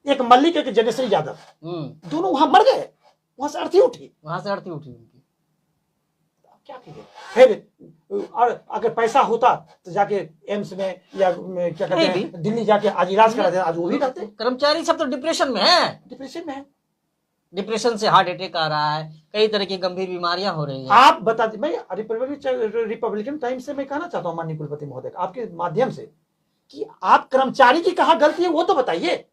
एक मल्लिक, एक जनेश्वरी यादव, दोनों वहां मर गए, वहां से अर्थी उठी उनकी। क्या कीजिए फिर? और अगर पैसा होता तो जाके एम्स में या क्या कहते हैं दिल्ली जाके आज इलाज करा दे, आज वो भी रहते। कर्मचारी सब तो डिप्रेशन में है, डिप्रेशन से हार्ट अटैक आ रहा है, कई तरह की गंभीर बीमारियां हो रही हैं। आप बता दें, मैं रिपब्लिकन टाइम्स से मैं कहना चाहता हूं माननीय कुलपति महोदय आपके माध्यम से, कि आप कर्मचारी की कहां गलती है वो तो बताइए।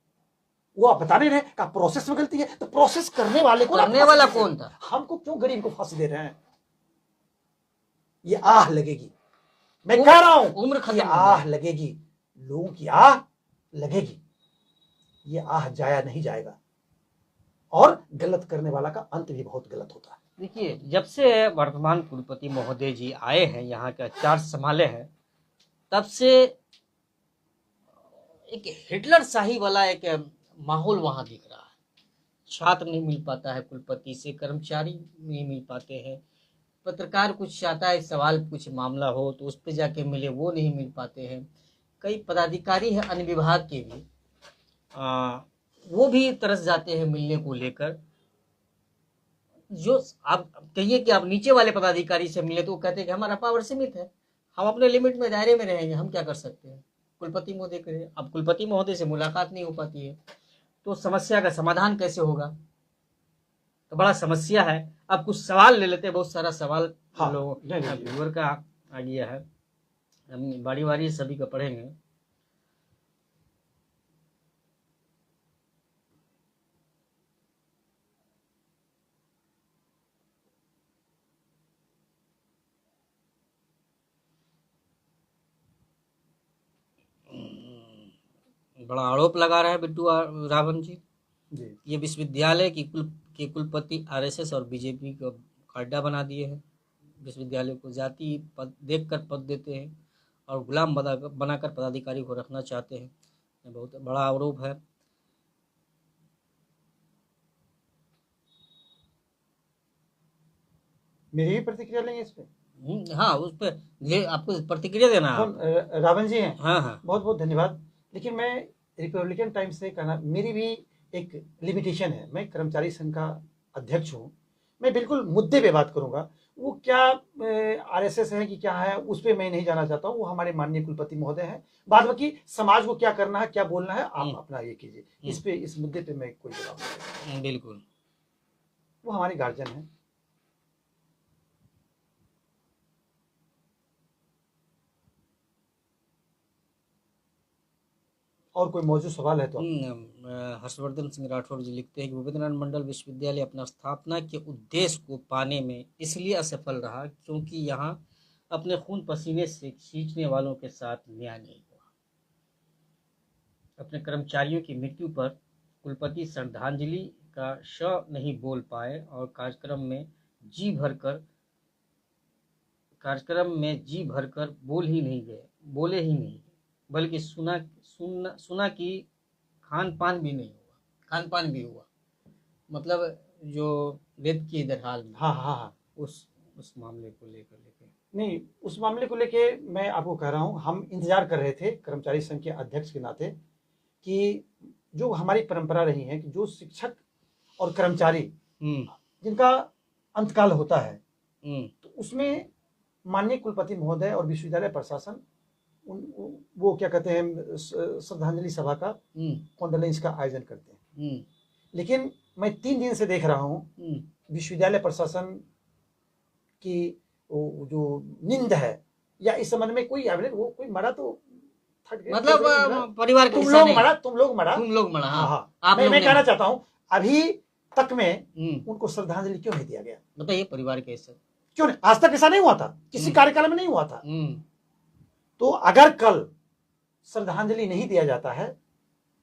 वो आप बता नहीं रहे का प्रोसेस में गलती है, तो प्रोसेस करने वाले को, करने वाला कौन था? हमको क्यों गरीब को फांसी दे रहे हैं? ये आह लगेगी, मैं कह रहा हूं, उम्र खत्म, आह लगेगी, लोगों की आह लगेगी। ये आह जाया नहीं जाएगा, और गलत करने वाला का अंत भी बहुत गलत होता है। देखिए, जब से वर्तमान कुलपति महोदय जी आए हैं, यहाँ का चार्ज संभाले हैं, तब से एक हिटलर शाही वाला एक माहौल वहाँ दिख रहा है। छात्र नहीं मिल पाता है कुलपति से, कर्मचारी नहीं मिल पाते हैं, पत्रकार कुछ चाहता है सवाल कुछ मामला हो तो उस पर जाके मिले, वो नहीं मिल पाते हैं। कई पदाधिकारी हैं अन्य विभाग के भी, वो भी तरस जाते हैं मिलने को लेकर। जो आप कहिए कि आप नीचे वाले पदाधिकारी से मिले तो वो कहते हैं कि हमारा पावर सीमित है, हम अपने लिमिट में दायरे में रहेंगे, हम क्या कर सकते हैं, कुलपति महोदय करें। अब कुलपति महोदय से मुलाकात नहीं हो पाती है तो समस्या का समाधान कैसे होगा, तो बड़ा समस्या है। अब कुछ सवाल ले लेते हैं, बहुत सारा सवाल हाँ, लोगों व्यूअर का आ गया है, हम बारी बारी सभी का पढ़ेंगे। बड़ा आरोप लगा रहा है बिट्टू रावण जी। ये विश्वविद्यालय के कुलपति आरएसएस और बीजेपी को अड्डा बना दिए हैं। विश्वविद्यालय को जाति पद देखकर पद देते हैं और गुलाम बनाकर पदाधिकारी को रखना चाहते हैं। ये बहुत बड़ा आरोप है। मेरी भी प्रतिक्रिया लेंगे इस पे? हाँ, उस पर ये आपको प्रतिक्रिया देना है। रावण जी हैं? हाँ, बहुत बहुत धन्यवाद। लेकिन मैं रिपब्लिकन टाइम्स से कहना, मेरी भी एक लिमिटेशन है। मैं कर्मचारी संघ का अध्यक्ष हूँ, मैं बिल्कुल मुद्दे पे बात करूंगा। वो क्या आरएसएस है कि क्या है उस पर मैं नहीं जाना चाहता हूँ, वो हमारे माननीय कुलपति महोदय हैं। बाद बाकी समाज को क्या करना है, क्या बोलना है, आप अपना ये कीजिए। इस मुद्दे पे मैं कोई जवाब नहीं। बिल्कुल, वो हमारे गार्जियन है। और कोई मौजूद सवाल है तो? हर्षवर्धन सिंह राठौर जी लिखते हैं कि भूपेंद्रनाथ मंडल विश्वविद्यालय अपना स्थापना के उद्देश्य को पाने में इसलिए असफल रहा क्योंकि यहाँ अपने खून पसीने से खींचने वालों के साथ न्याय नहीं हुआ। अपने कर्मचारियों की मृत्यु पर कुलपति श्रद्धांजलि का श नहीं बोल पाए और कार्यक्रम में जी भरकर बोले ही नहीं, बल्कि सुना कि खान पान भी हुआ। मतलब जो रेत की इधर हाल में, हाँ, उस मामले को लेकर नहीं, उस मामले को लेके मैं आपको कह रहा हूँ, हम इंतजार कर रहे थे कर्मचारी संघ के अध्यक्ष के नाते कि जो हमारी परंपरा रही है कि जो शिक्षक और कर्मचारी जिनका अंतकाल होता है तो उसमें माननीय कुलपति महोदय और विश्वविद्यालय प्रशासन वो क्या कहते हैं श्रद्धांजलि सभा का कॉन्डोलेंस का आयोजन करते हैं। लेकिन मैं 3 दिन से देख रहा हूँ विश्वविद्यालय प्रशासन की जो नींद है या इस संबंध में कोई वो कोई मरा तो मतलब परिवार तुम लोग मरा। हाँ, मैं कहना चाहता हूँ अभी तक में उनको श्रद्धांजलि क्यों नहीं दिया गया? बताइए, परिवार के क्यों नहीं? आज तक ऐसा नहीं हुआ था, किसी कार्यकाल में नहीं हुआ था। तो अगर कल श्रद्धांजलि नहीं दिया जाता है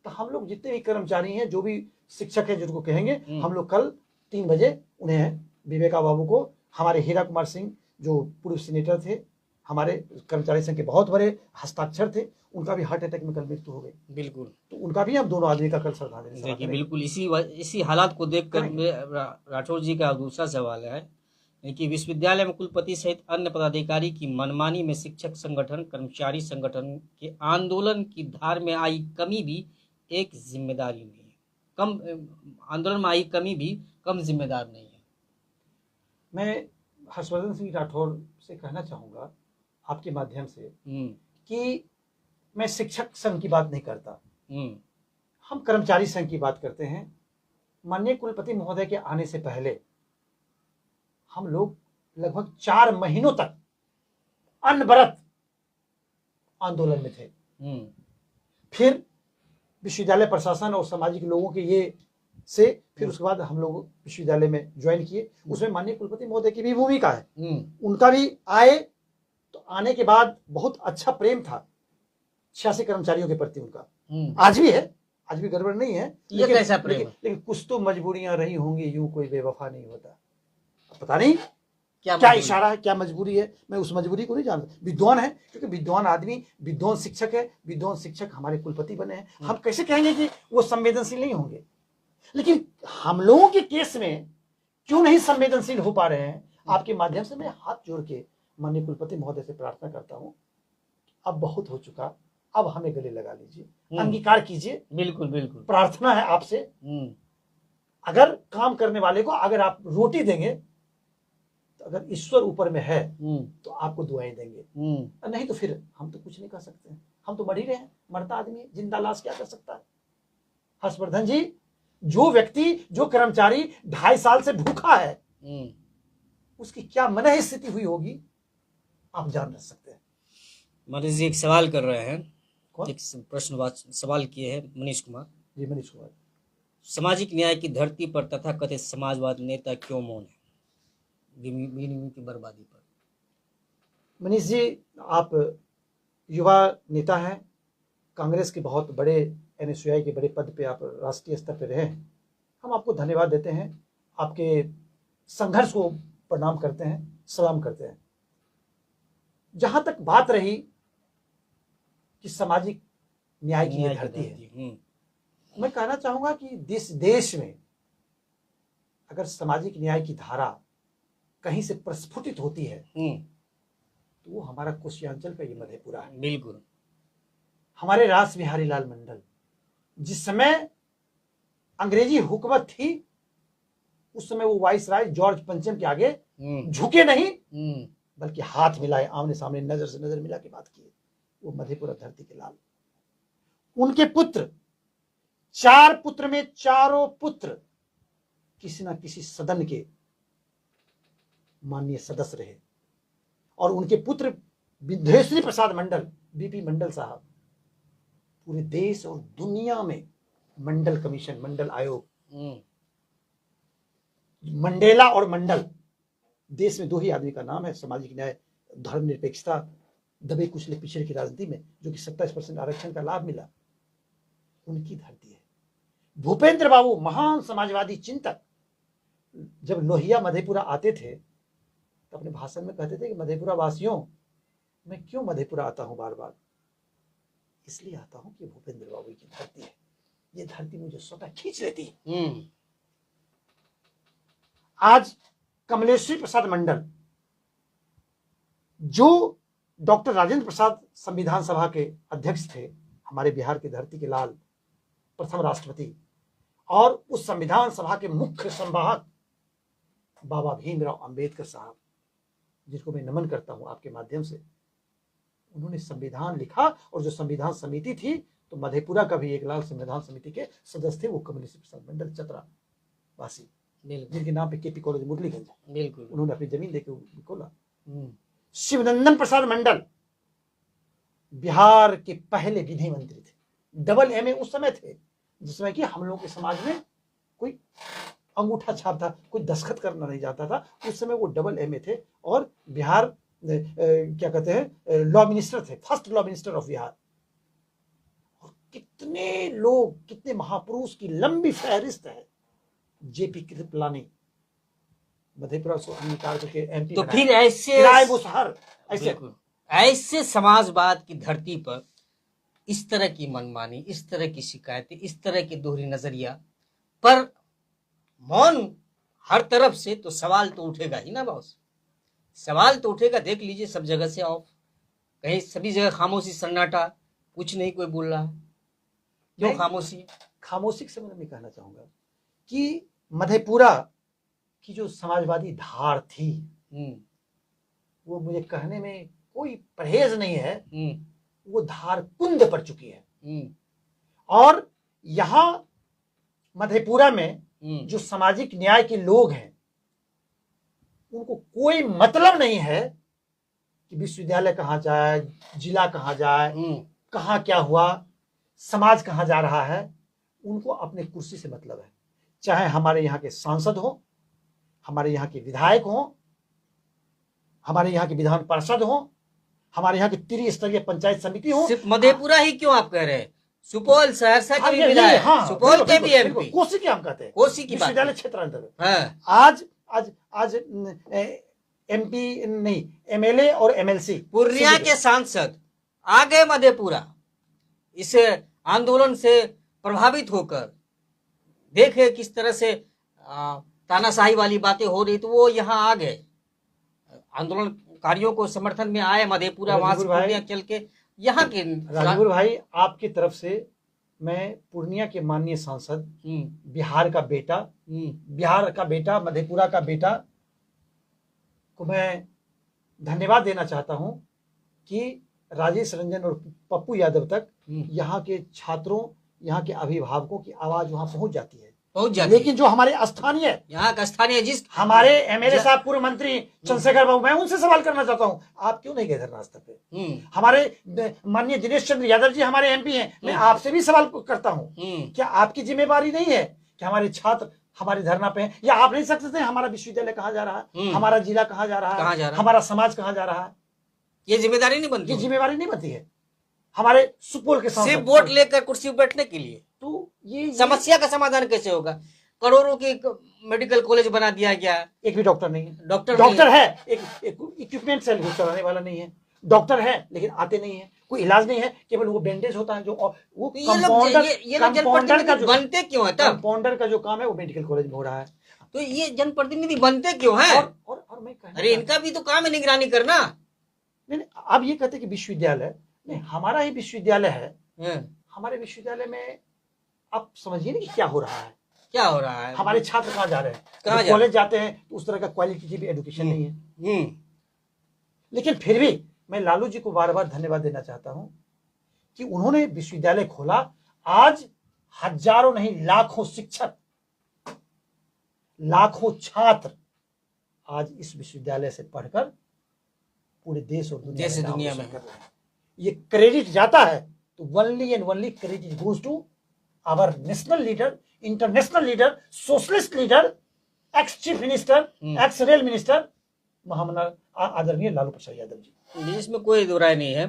तो हम लोग जितने भी कर्मचारी हैं, जो भी शिक्षक हैं, जिनको कहेंगे हम लोग कल 3 बजे उन्हें, विवेका बाबू को, हमारे हीरा कुमार सिंह जो पूर्व सीनेटर थे, हमारे कर्मचारी संघ के बहुत बड़े हस्ताक्षर थे, उनका भी हार्ट अटैक में कल मृत्यु हो गई। बिल्कुल, तो उनका भी हम दोनों आदमी का कल श्रद्धांजलि। देखिए, बिल्कुल इसी हालात को देखकर राठौर जी का दूसरा सवाल है कि विश्वविद्यालय में कुलपति सहित अन्य पदाधिकारी की मनमानी में शिक्षक संगठन, कर्मचारी संगठन के आंदोलन की धार में आई कमी भी एक जिम्मेदारी नहीं है। आंदोलन में आई कमी भी कम जिम्मेदार नहीं है। मैं हर्षवर्धन सिंह राठौर से कहना चाहूँगा आपके माध्यम से कि मैं शिक्षक संघ की बात नहीं करता, हम कर्मचारी संघ की बात करते हैं। माननीय कुलपति महोदय के आने से पहले हम लोग लगभग 4 महीनों तक अनवरत आंदोलन में थे। फिर विश्वविद्यालय प्रशासन और सामाजिक लोगों के ये से फिर उसके बाद हम लोग विश्वविद्यालय में ज्वाइन किए। उसमें माननीय कुलपति महोदय की भी भूमिका है, उनका भी आए तो आने के बाद बहुत अच्छा प्रेम था 86 कर्मचारियों के प्रति उनका। आज भी है, आज भी गड़बड़ नहीं है, लेकिन कुछ तो मजबूरियां रही होंगी, यूं कोई बेवफा नहीं होता। पता नहीं क्या मजबूरी? इशारा है, क्या मजबूरी है, मैं उस मजबूरी को नहीं जानता। विद्वान है, क्योंकि विद्वान आदमी, विद्वान शिक्षक है, विद्वान शिक्षक हमारे कुलपति बने हैं, हम कैसे कहेंगे कि वो संवेदनशील नहीं होंगे? लेकिन हम लोगों के केस में क्यों नहीं संवेदनशील हो पा रहे हैं? आपके माध्यम से मैं हाथ जोड़ के माननीय कुलपति महोदय से प्रार्थना करता हूं, अब बहुत हो चुका, अब हमें गले लगा लीजिए, अंगीकार कीजिए। बिल्कुल बिल्कुल, प्रार्थना है आपसे, अगर काम करने वाले को अगर आप रोटी देंगे तो अगर ईश्वर ऊपर में है तो आपको दुआएं देंगे, नहीं तो फिर हम तो कुछ नहीं कर सकते। हम तो मर ही रहे हैं, मरता आदमी, जिंदा लाश क्या कर सकता है? हर्षवर्धन जी, जो व्यक्ति, जो कर्मचारी 2.5 साल से भूखा है, उसकी क्या मनः स्थिति हुई होगी आप जान सकते हैं। मनीष जी एक सवाल कर रहे हैं, कौन? एक प्रश्नवाची सवाल किए हैं मनीष कुमार जी, मनीष कुमार। सामाजिक न्याय की धरती पर तथाकथित समाजवादी नेता क्यों मौन है की बर्बादी पर? मनीष जी, आप युवा नेता हैं, कांग्रेस के बहुत बड़े, NSUI के बड़े पद पे आप राष्ट्रीय स्तर पे रहे हैं, हम आपको धन्यवाद देते हैं, आपके संघर्ष को प्रणाम करते हैं, सलाम करते हैं। जहां तक बात रही कि सामाजिक न्याय की ये धरती है, मैं कहना चाहूंगा कि देश में अगर सामाजिक न्याय की धारा कहीं से प्रस्फुटित होती है तो वो हमारा कोशियांचल का ये मधेपुरा है। बिल्कुल। हमारे रास बिहारी लाल मंडल, जिस समय अंग्रेजी हुकूमत थी, उस समय वो वाइसराय जॉर्ज पंचम के आगे झुके नहीं, बल्कि हाथ मिलाए, आमने सामने नजर से नजर मिला के बात की। वो मधेपुरा धरती के लाल। उनके पुत्र, 4 पुत्र में चारों पुत्र किसी ना किसी सदन के माननीय सदस्य रहे, और उनके पुत्र विद्वेश्वरी प्रसाद मंडल, BP मंडल साहब, पूरे देश और दुनिया में मंडल कमीशन, मंडल आयोग, मंडेला और मंडल, देश में 2 ही आदमी का नाम है सामाजिक न्याय, धर्मनिरपेक्षता, दबे कुचले पिछड़े की राजनीति में जो कि 27% आरक्षण का लाभ मिला, उनकी धरती है। भूपेंद्र बाबू, महान समाजवादी चिंतक, जब लोहिया मधेपुरा आते थे तो अपने भाषण में कहते थे कि मधेपुरा वासियों, मैं क्यों मधेपुरा आता हूं बार बार? इसलिए आता हूं कि भूपेंद्र बाबू की धरती है, ये धरती मुझे स्वतः खींच लेती है। आज कमलेश्वरी प्रसाद मंडल, जो डॉक्टर राजेंद्र प्रसाद संविधान सभा के अध्यक्ष थे, हमारे बिहार की धरती के लाल, प्रथम राष्ट्रपति, और उस संविधान सभा के मुख्य संवाहक बाबा भीमराव अंबेडकर साहब, जिनको मैं नमन करता हूं आपके माध्यम से, उन्होंने संविधान लिखा, और जो संविधान समिति थी, तो मधेपुरा का भी एक लाल संविधान समिति के सदस्य थे, वो कमलेश्वरी प्रसाद मंडल, चतरा वासी, जिनके नाम पे KP कॉलेज मुरलीगंज, बिल्कुल, उन्होंने अपनी जमीन देकर खोला। शिवनंदन प्रसाद मंडल बिहार के पहले विधि मंत्री थे, डबल MA उस समय थे, जिसमें कि हम लोगों के समाज में कोई अंगूठा छाप था, कोई दस्तखत करना नहीं जाता था, उस समय वो डबल MA थे, और बिहार क्या कहते हैं, लॉ मिनिस्टर थे, first law minister of Bihar. और कितने लोग, कितने महापुरुष की लंबी फहरिस्त है। JP कृपलानी, मधेपुरा से अंगीकार करके MP, तो फिर ऐसे समाजवाद की धरती पर इस तरह की मनमानी, इस तरह की शिकायतें, इस तरह की दोहरी नजरिया पर मौन हर तरफ से, तो सवाल तो उठेगा ही ना बॉस, सवाल तो उठेगा। देख लीजिए सब जगह से ऑफ, कहीं सभी जगह खामोशी, सन्नाटा, कुछ नहीं कोई बोल रहा है, क्यों खामोशी? खामोशी से मैं कहना चाहूंगा कि मधेपुरा की जो समाजवादी धार थी, वो मुझे कहने में कोई परहेज नहीं है, वो धार कुंद पर चुकी है। और यहां मधेपुरा में जो सामाजिक न्याय के लोग हैं, उनको कोई मतलब नहीं है कि विश्वविद्यालय कहां जाए, जिला कहां जाए, कहां क्या हुआ, समाज कहां जा रहा है। उनको अपने कुर्सी से मतलब है, चाहे हमारे यहाँ के सांसद हो, हमारे यहाँ के विधायक हो, हमारे यहाँ के विधान पार्षद हो, हमारे यहाँ की त्रिस्तरीय पंचायत समिति हो। सिर्फ मधेपुरा ही क्यों आप कह रहे हैं? सुपौल, सहरसा के भी विधायक, सुपौल के भी MP, कोसी की हम कहते हैं, कोसी की विश्वविद्यालय क्षेत्र अंतर्गत। हाँ। आज आज आज MP नहीं, MLA और MLC पूर्णिया के सांसद आ गए मधेपुरा इस आंदोलन से प्रभावित होकर, देखे किस तरह से तानाशाही वाली बातें हो रही, तो वो यहाँ आ गए, आंदोलनकारियों को समर्थन में आए मधेपुरा, वहां से पूर्णिया चल के यहाँ के। राजगुरु भाई, आपकी तरफ से मैं पूर्णिया के माननीय सांसद, बिहार का बेटा, मधेपुरा का बेटा को मैं धन्यवाद देना चाहता हूं कि राजेश रंजन और पप्पू यादव तक यहाँ के छात्रों, यहाँ के अभिभावकों की आवाज वहां पहुंच जाती है। लेकिन जो हमारे स्थानीय, यहाँ का स्थानीय, जिस हमारे MLA साहब, पूर्व मंत्री चंद्रशेखर बाबू, मैं उनसे सवाल करना चाहता हूँ, आप क्यों नहीं गए धरना स्थल पे? हमारे माननीय दिनेश चंद्र यादव जी हमारे MP हैं, मैं आपसे भी सवाल करता हूँ, क्या आपकी जिम्मेवारी नहीं है कि हमारे छात्र हमारे धरना पे हैं? या आप नहीं सकते थे हमारा विश्वविद्यालय कहाँ जा रहा है, हमारा जिला कहाँ जा रहा है, हमारा समाज कहाँ जा रहा है? ये जिम्मेदारी नहीं बनती, ये जिम्मेवारी नहीं बनती है हमारे सुपौल के सिर्फ वोट लेकर कुर्सी पर बैठने के लिए। तो ये समस्या का समाधान कैसे होगा? करोड़ों की मेडिकल कॉलेज बना दिया गया, एक भी डॉक्टर नहीं है। डॉक्टर है, एक इक्विपमेंट सेल चलाने वाला नहीं है, डॉक्टर है लेकिन आते नहीं है, कोई इलाज नहीं है, केवल वो बैंडेज होता है, जो वो कंपाउंडर का बनते क्यों है? तब कंपाउंडर का जो काम है वो मेडिकल कॉलेज में हो रहा है, तो ये जनप्रतिनिधि बनते क्यों है? और मैं अरे इनका भी तो काम है निगरानी करना। नहीं, आप ये कहते कि विश्वविद्यालय नहीं, हमारा ही विश्वविद्यालय है, हमारे विश्वविद्यालय में आप समझिए ना कि क्या हो रहा है, क्या हो रहा है, हमारे छात्र कहाँ जा रहे हैं, कहाँ कॉलेज जाते हैं तो उस तरह का क्वालिटी एजुकेशन नहीं है। लेकिन फिर भी मैं लालू जी को बार बार धन्यवाद देना चाहता हूं कि उन्होंने विश्वविद्यालय खोला। आज हजारों नहीं लाखों शिक्षक, लाखों छात्र आज इस विश्वविद्यालय से पढ़कर पूरे देश और दुनिया में कर रहे हैं। ये क्रेडिट जाता है तो only and only credit goes to our national leader, international leader, socialist leader, ex chief minister, ex rail minister, महामना आदरणीय लालू प्रसाद यादव जी। इसमें कोई दो राय नहीं है।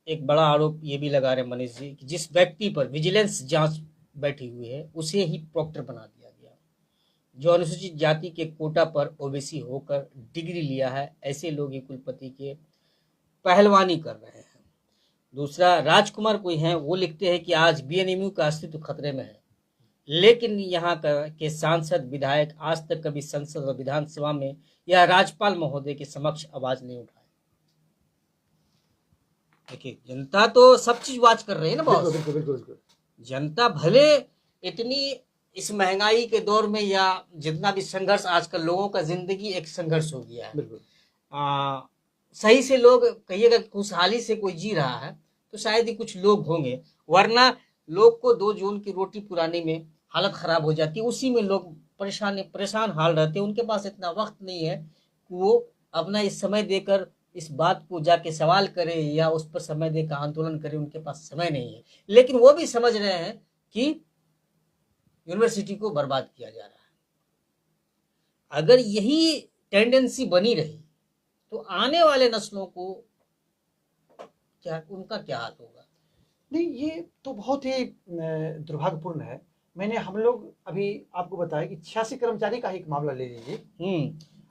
एक बड़ा आरोप ये भी लगा रहे मनीष जी कि जिस व्यक्ति पर विजिलेंस जांच बैठी हुई है उसे ही प्रॉक्टर बना दिया गया, जो अनुसूचित जाति के कोटा पर ओबीसी होकर डिग्री लिया है, ऐसे लोग ही कुलपति के पहलवानी कर रहे हैं। दूसरा, राजकुमार कोई हैं, वो लिखते हैं कि आज बीएनएमयू का अस्तित्व खतरे में है, लेकिन यहाँ के सांसद विधायक आज तक कभी संसद और विधानसभा में या राज्यपाल महोदय के समक्ष आवाज नहीं उठाए। देखिए, जनता तो सब चीज वाच कर रही है ना बॉस। बिल्कुल। जनता भले इतनी इस महंगाई के दौर में या जितना भी संघर्ष, आजकल लोगों का जिंदगी एक संघर्ष हो गया है। सही से लोग कहिएगा खुशहाली से कोई जी रहा है तो शायद ही कुछ लोग होंगे, वरना लोग को 2 जून की रोटी पुराने में हालत खराब हो जाती है, उसी में लोग परेशान हाल रहते हैं। उनके पास इतना वक्त नहीं है कि वो अपना इस समय देकर इस बात को जाके सवाल करे या उस पर समय देकर आंदोलन करे, उनके पास समय नहीं है। लेकिन वो भी समझ रहे हैं कि यूनिवर्सिटी को बर्बाद किया जा रहा है। अगर यही टेंडेंसी बनी रही तो आने वाले नस्लों को उनका क्या हाल होगा? नहीं, ये तो बहुत ही दुर्भाग्यपूर्ण है। हम लोग अभी आपको बताया कि 86 कर्मचारी का एक मामला ले लीजिए,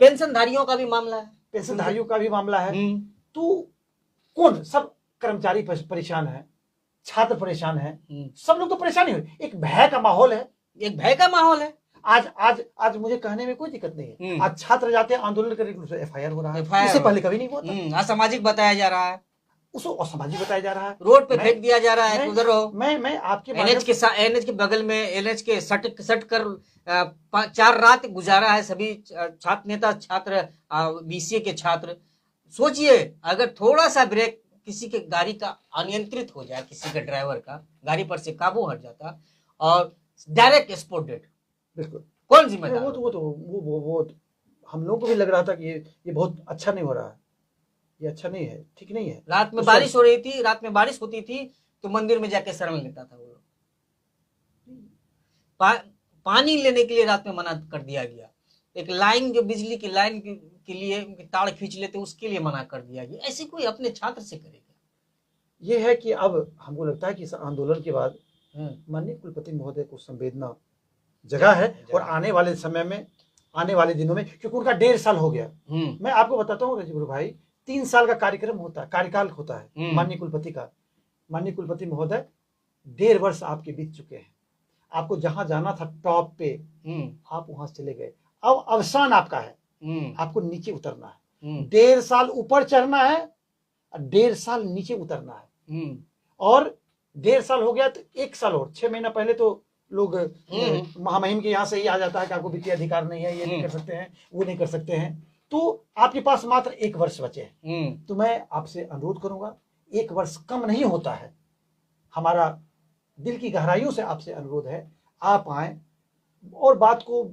पेंशनधारियों का भी मामला है, पेंशनधारियों का भी मामला है। तो कौन, सब कर्मचारी परेशान है, छात्र परेशान है, सब लोग तो परेशान ही हुए। एक भय का माहौल है, आज मुझे कहने में कोई दिक्कत नहीं है। आज छात्र जाते हैं आंदोलन करने, FIR हो रहा है, इससे पहले कभी नहीं हुआ था। असामाजिक बताया जा रहा है, उसको असामाजिक बताया जा रहा है, रोड पे फेंक दिया जा रहा है। उधर मैं आपके एनएच के बगल में, एनएच के सट कर 4 रात गुजारा है सभी छात्र नेता, छात्र BCA के छात्र। सोचिए, अगर थोड़ा सा ब्रेक किसी के गाड़ी का अनियंत्रित हो जाए, किसी के ड्राइवर का गाड़ी पर से काबू हट जाता और डायरेक्ट स्पॉट डेड, बिल्कुल कौन जिम्मेदार? वो हम लोगों को भी लग रहा था कि ये बहुत अच्छा नहीं हो रहा है, ये अच्छा नहीं है, ठीक नहीं है। रात में बारिश हो रही थी, रात में बारिश होती थी तो मंदिर में जाके शरण लेता था वो लोग। पानी लेने के लिए रात में मना कर दिया गया। एक लाइन, जो बिजली की लाइन के लिए तार खींच लेते, उसके लिए मना कर दिया गया। ऐसे कोई अपने छात्र से करेगा? ये है कि अब हमको लगता है कि इस आंदोलन के बाद माननीय कुलपति महोदय को संवेदना जगह है। और आने वाले समय में, आने वाले दिनों में, क्योंकि उनका 1.5 साल हो गया। मैं आपको बताता हूँ रजगुरु भाई, 3 साल का कार्यक्रम होता है, कार्यकाल होता है माननीय कुलपति का। माननीय कुलपति महोदय, 1.5 वर्ष आपके बीत चुके हैं। आपको जहां जाना था टॉप पे, आप वहां से चले गए। अब अवसान आपका है, आपको नीचे उतरना है। 1.5 साल ऊपर चढ़ना है, 1.5 साल नीचे उतरना है। और 1.5 साल हो गया तो 1 साल और 6 महीना पहले तो लोग महामहिम के यहाँ से ही आ जाता है कि आपको वित्तीय अधिकार नहीं है, ये नहीं कर सकते हैं, वो नहीं कर सकते हैं। तो आपके पास मात्र 1 वर्ष बचे हैं। तो मैं आपसे अनुरोध करूंगा, 1 वर्ष कम नहीं होता है। हमारा दिल की गहराइयों से आपसे अनुरोध है, आप आए और बात को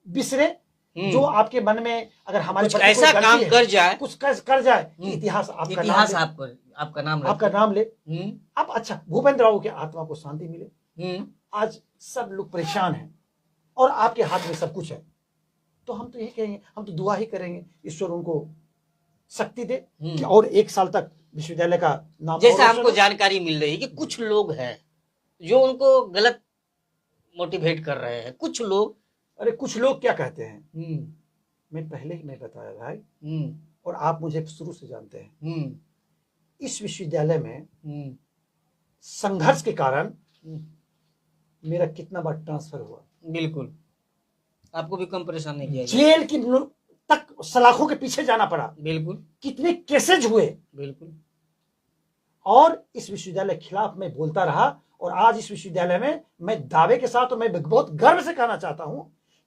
बिसरे। जो आपके मन में अगर हमारे कुछ ऐसा काम कर जाए, कुछ कर जाए कि इतिहास आपका नाम ले। अब अच्छा, भूपेंद्र बाबू की आत्मा को शांति मिले। आज सब लोग परेशान हैं और आपके हाथ में सब कुछ है। तो हम तो यही कहेंगे, हम तो दुआ ही करेंगे, ईश्वर उनको शक्ति दे कि और 1 साल तक विश्वविद्यालय का नाम। जैसे हमको जानकारी मिल रही है कि कुछ लोग हैं जो उनको गलत मोटिवेट कर रहे हैं, कुछ लोग। अरे कुछ लोग क्या कहते हैं, मैं पहले ही मैं बताया भाई, और आप मुझे शुरू से जानते हैं, इस विश्वविद्यालय में संघर्ष के कारण मेरा कितना बार ट्रांसफर हुआ। बिल्कुल, आपको भी कम परेशान नहीं किया, जेल की तक सलाखों के पीछे जाना पड़ा। बिल्कुल, कितने केसेज हुए। बिल्कुल। और इस विश्वविद्यालय के खिलाफ मैं बोलता रहा, और आज इस विश्वविद्यालय में मैं दावे के साथ, और मैं बहुत गर्व से कहना चाहता हूं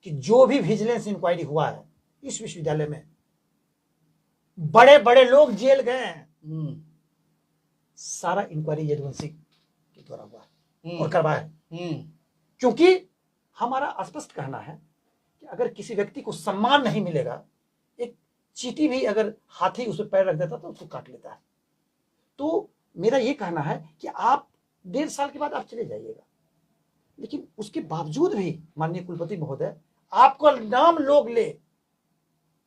कि जो भी विजिलेंस इंक्वायरी हुआ है इस विश्वविद्यालय में, बड़े बड़े लोग जेल गए हैं, सारा इंक्वायरी यदुवंशी के द्वारा हुआ है और करवाया है। क्योंकि हमारा स्पष्ट कहना है कि अगर किसी व्यक्ति को सम्मान नहीं मिलेगा, एक चींटी भी अगर हाथी उस पर पैर रख देता तो उसको काट लेता है। तो मेरा ये कहना है कि आप 1.5 साल के बाद आप चले जाइएगा, लेकिन उसके बावजूद भी माननीय कुलपति महोदय, आपका नाम लोग ले,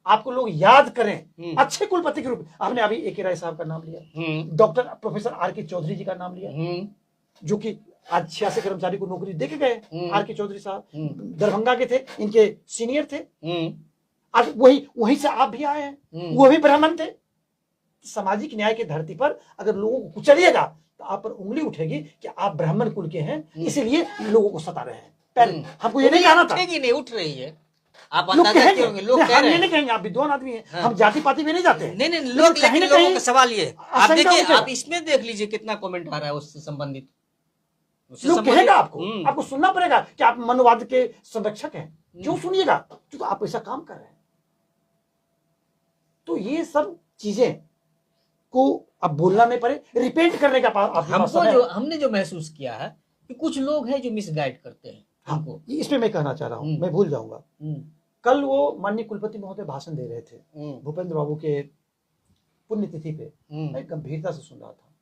आपको लोग याद करें अच्छे कुलपति के रूप में। आपने अभी ए के राय साहब का नाम लिया, डॉक्टर प्रोफेसर आर के चौधरी जी का नाम लिया, जो कि आज 86 कर्मचारी को नौकरी दे के गए। आर के चौधरी साहब दरभंगा के थे, इनके सीनियर थे। आज वहीं से आप भी आए हैं, वो भी ब्राह्मण थे। सामाजिक न्याय की धरती पर अगर लोगों को कुचलिएगा तो आप पर उंगली उठेगी कि आप ब्राह्मण कुल के हैं, इसीलिए लोगों को सता रहे हैं। पहले हमको ये नहीं कहना था, नहीं उठ रही है। आप लोग कहेंगे, लोग कह रहे हैं, नहीं कहेंगे, आप विद्वान आदमी हैं, हम जाति पाति में नहीं जाते हैं। नहीं, लोग कहीं ना कहीं सवाल ये, आप देखिए, आप इसमें देख लीजिए कितना कमेंट आ रहा है उससे संबंधित। लोग कहेगा आपको सुनना पड़ेगा कि आप मनोवाद के संरक्षक हैं। क्यों सुनिएगा? क्योंकि आप ऐसा काम कर रहे हैं। तो ये सब चीजें को अब बोलना नहीं पड़े, रिपेंट करने का हमने जो महसूस किया है कि कुछ लोग हैं जो मिसगाइड करते हैं हमको। इसमें मैं कहना चाह रहा हूं, मैं भूल जाऊंगा। कल वो माननीय कुलपति महोदय भाषण दे रहे थे भूपेंद्र बाबू के पुण्यतिथि पे, मैं गंभीरता से सुन रहा था।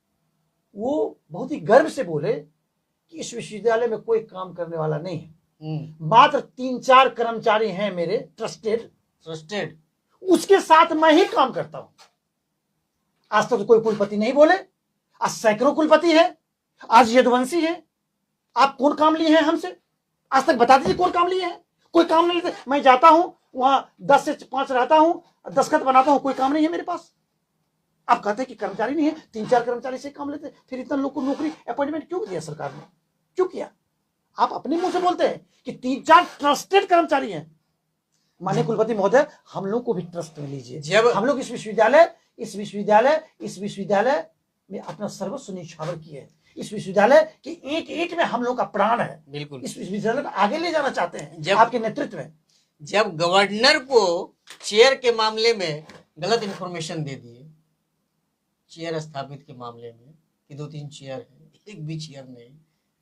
वो बहुत ही गर्व से बोले कि इस विश्वविद्यालय में कोई काम करने वाला नहीं है, मात्र 3-4 कर्मचारी हैं मेरे ट्रस्टेड, उसके साथ मैं ही काम करता हूं। आज तक तो कोई कुलपति नहीं बोले, आज सैकड़ों कुलपति है, आज यदुवंशी है। आप कौन काम लिए हैं हमसे? आज तक बता दीजिए कौन काम लिए हैं? कोई काम नहीं लेते। मैं जाता हूं वहां 10 से 5 रहता हूं, दस्तखत बनाता हूं, कोई काम नहीं है मेरे पास। आप कहते हैं कि कर्मचारी नहीं है, 3-4 कर्मचारी से काम लेते, फिर इतना लोग को नौकरी अपॉइंटमेंट क्यों दिया सरकार ने? क्यों किया? आप अपने मुंह से बोलते हैं कि 3-4 ट्रस्टेड कर्मचारी हैं। माननीय कुलपति महोदय, हम लोग को भी ट्रस्ट में लीजिए। जब हम लोग इस विश्वविद्यालय में अपना सर्वस्व निछावर किए, इस विश्वविद्यालय के ईंट में हम लोग का प्राण है। बिल्कुल, इस विश्वविद्यालय को आगे ले जाना चाहते हैं आपके नेतृत्व में। जब गवर्नर को चेयर के मामले में गलत इंफॉर्मेशन दे दिए, चेयर स्थापित के मामले में कि 2-3 चेयर है, एक भी चेयर नहीं,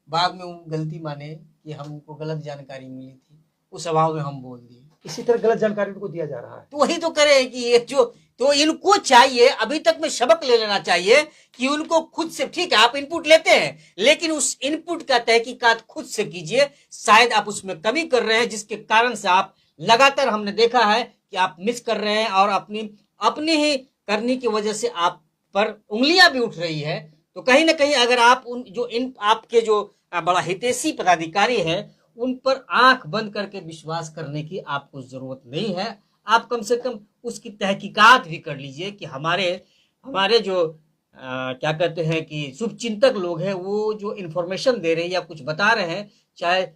बाद में वो गलती माने कि हमको गलत जानकारी मिली थी, उस अभाव में हम बोल दिए। इसी तरह गलत जानकारी उनको दिया जा रहा है। तो वही तो करे कि ये जो, तो इनको चाहिए अभी तक में सबक ले लेना चाहिए कि उनको खुद से, ठीक है आप इनपुट लेते हैं, लेकिन उस इनपुट का तहकीकात खुद से कीजिए। शायद आप उसमें कमी कर रहे हैं, जिसके कारण से आप लगातार, हमने देखा है कि आप मिस कर रहे हैं, और अपनी ही करने की वजह से आप पर उंगलियां भी उठ रही है। तो कहीं ना कहीं अगर आप आपके जो बड़ा हितैषी पदाधिकारी है उन पर आंख बंद करके विश्वास करने की आपको जरूरत नहीं है। आप कम से कम उसकी तहकीकात भी कर लीजिए कि हमारे हमारे जो क्या कहते हैं कि शुभचिंतक लोग हैं, वो जो इन्फॉर्मेशन दे रहे हैं या कुछ बता रहे हैं, चाहे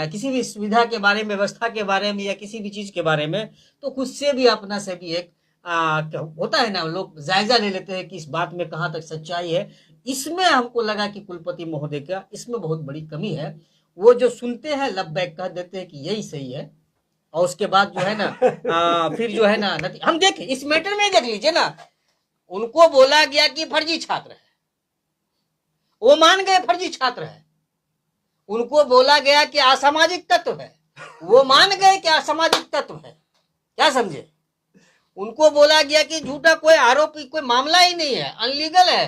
किसी भी सुविधा के बारे में, व्यवस्था के बारे में या किसी भी चीज के बारे में, तो खुद से भी अपना से भी एक होता है ना, लोग जायजा ले लेते हैं कि इस बात में कहाँ तक सच्चाई है। इसमें हमको लगा कि कुलपति महोदय का इसमें बहुत बड़ी कमी है। वो जो सुनते हैं लबैक कह देते हैं कि यही सही है, और उसके बाद जो है ना फिर जो है ना हम देखें इस मैटर में देख लीजिए ना, उनको बोला गया कि फर्जी छात्र है, वो मान गए फर्जी छात्र है। उनको बोला गया कि असामाजिक तत्व है, वो मान गए कि असामाजिक तत्व है। क्या समझे? उनको बोला गया कि झूठा कोई आरोप, कोई मामला ही नहीं है, अनलीगल है,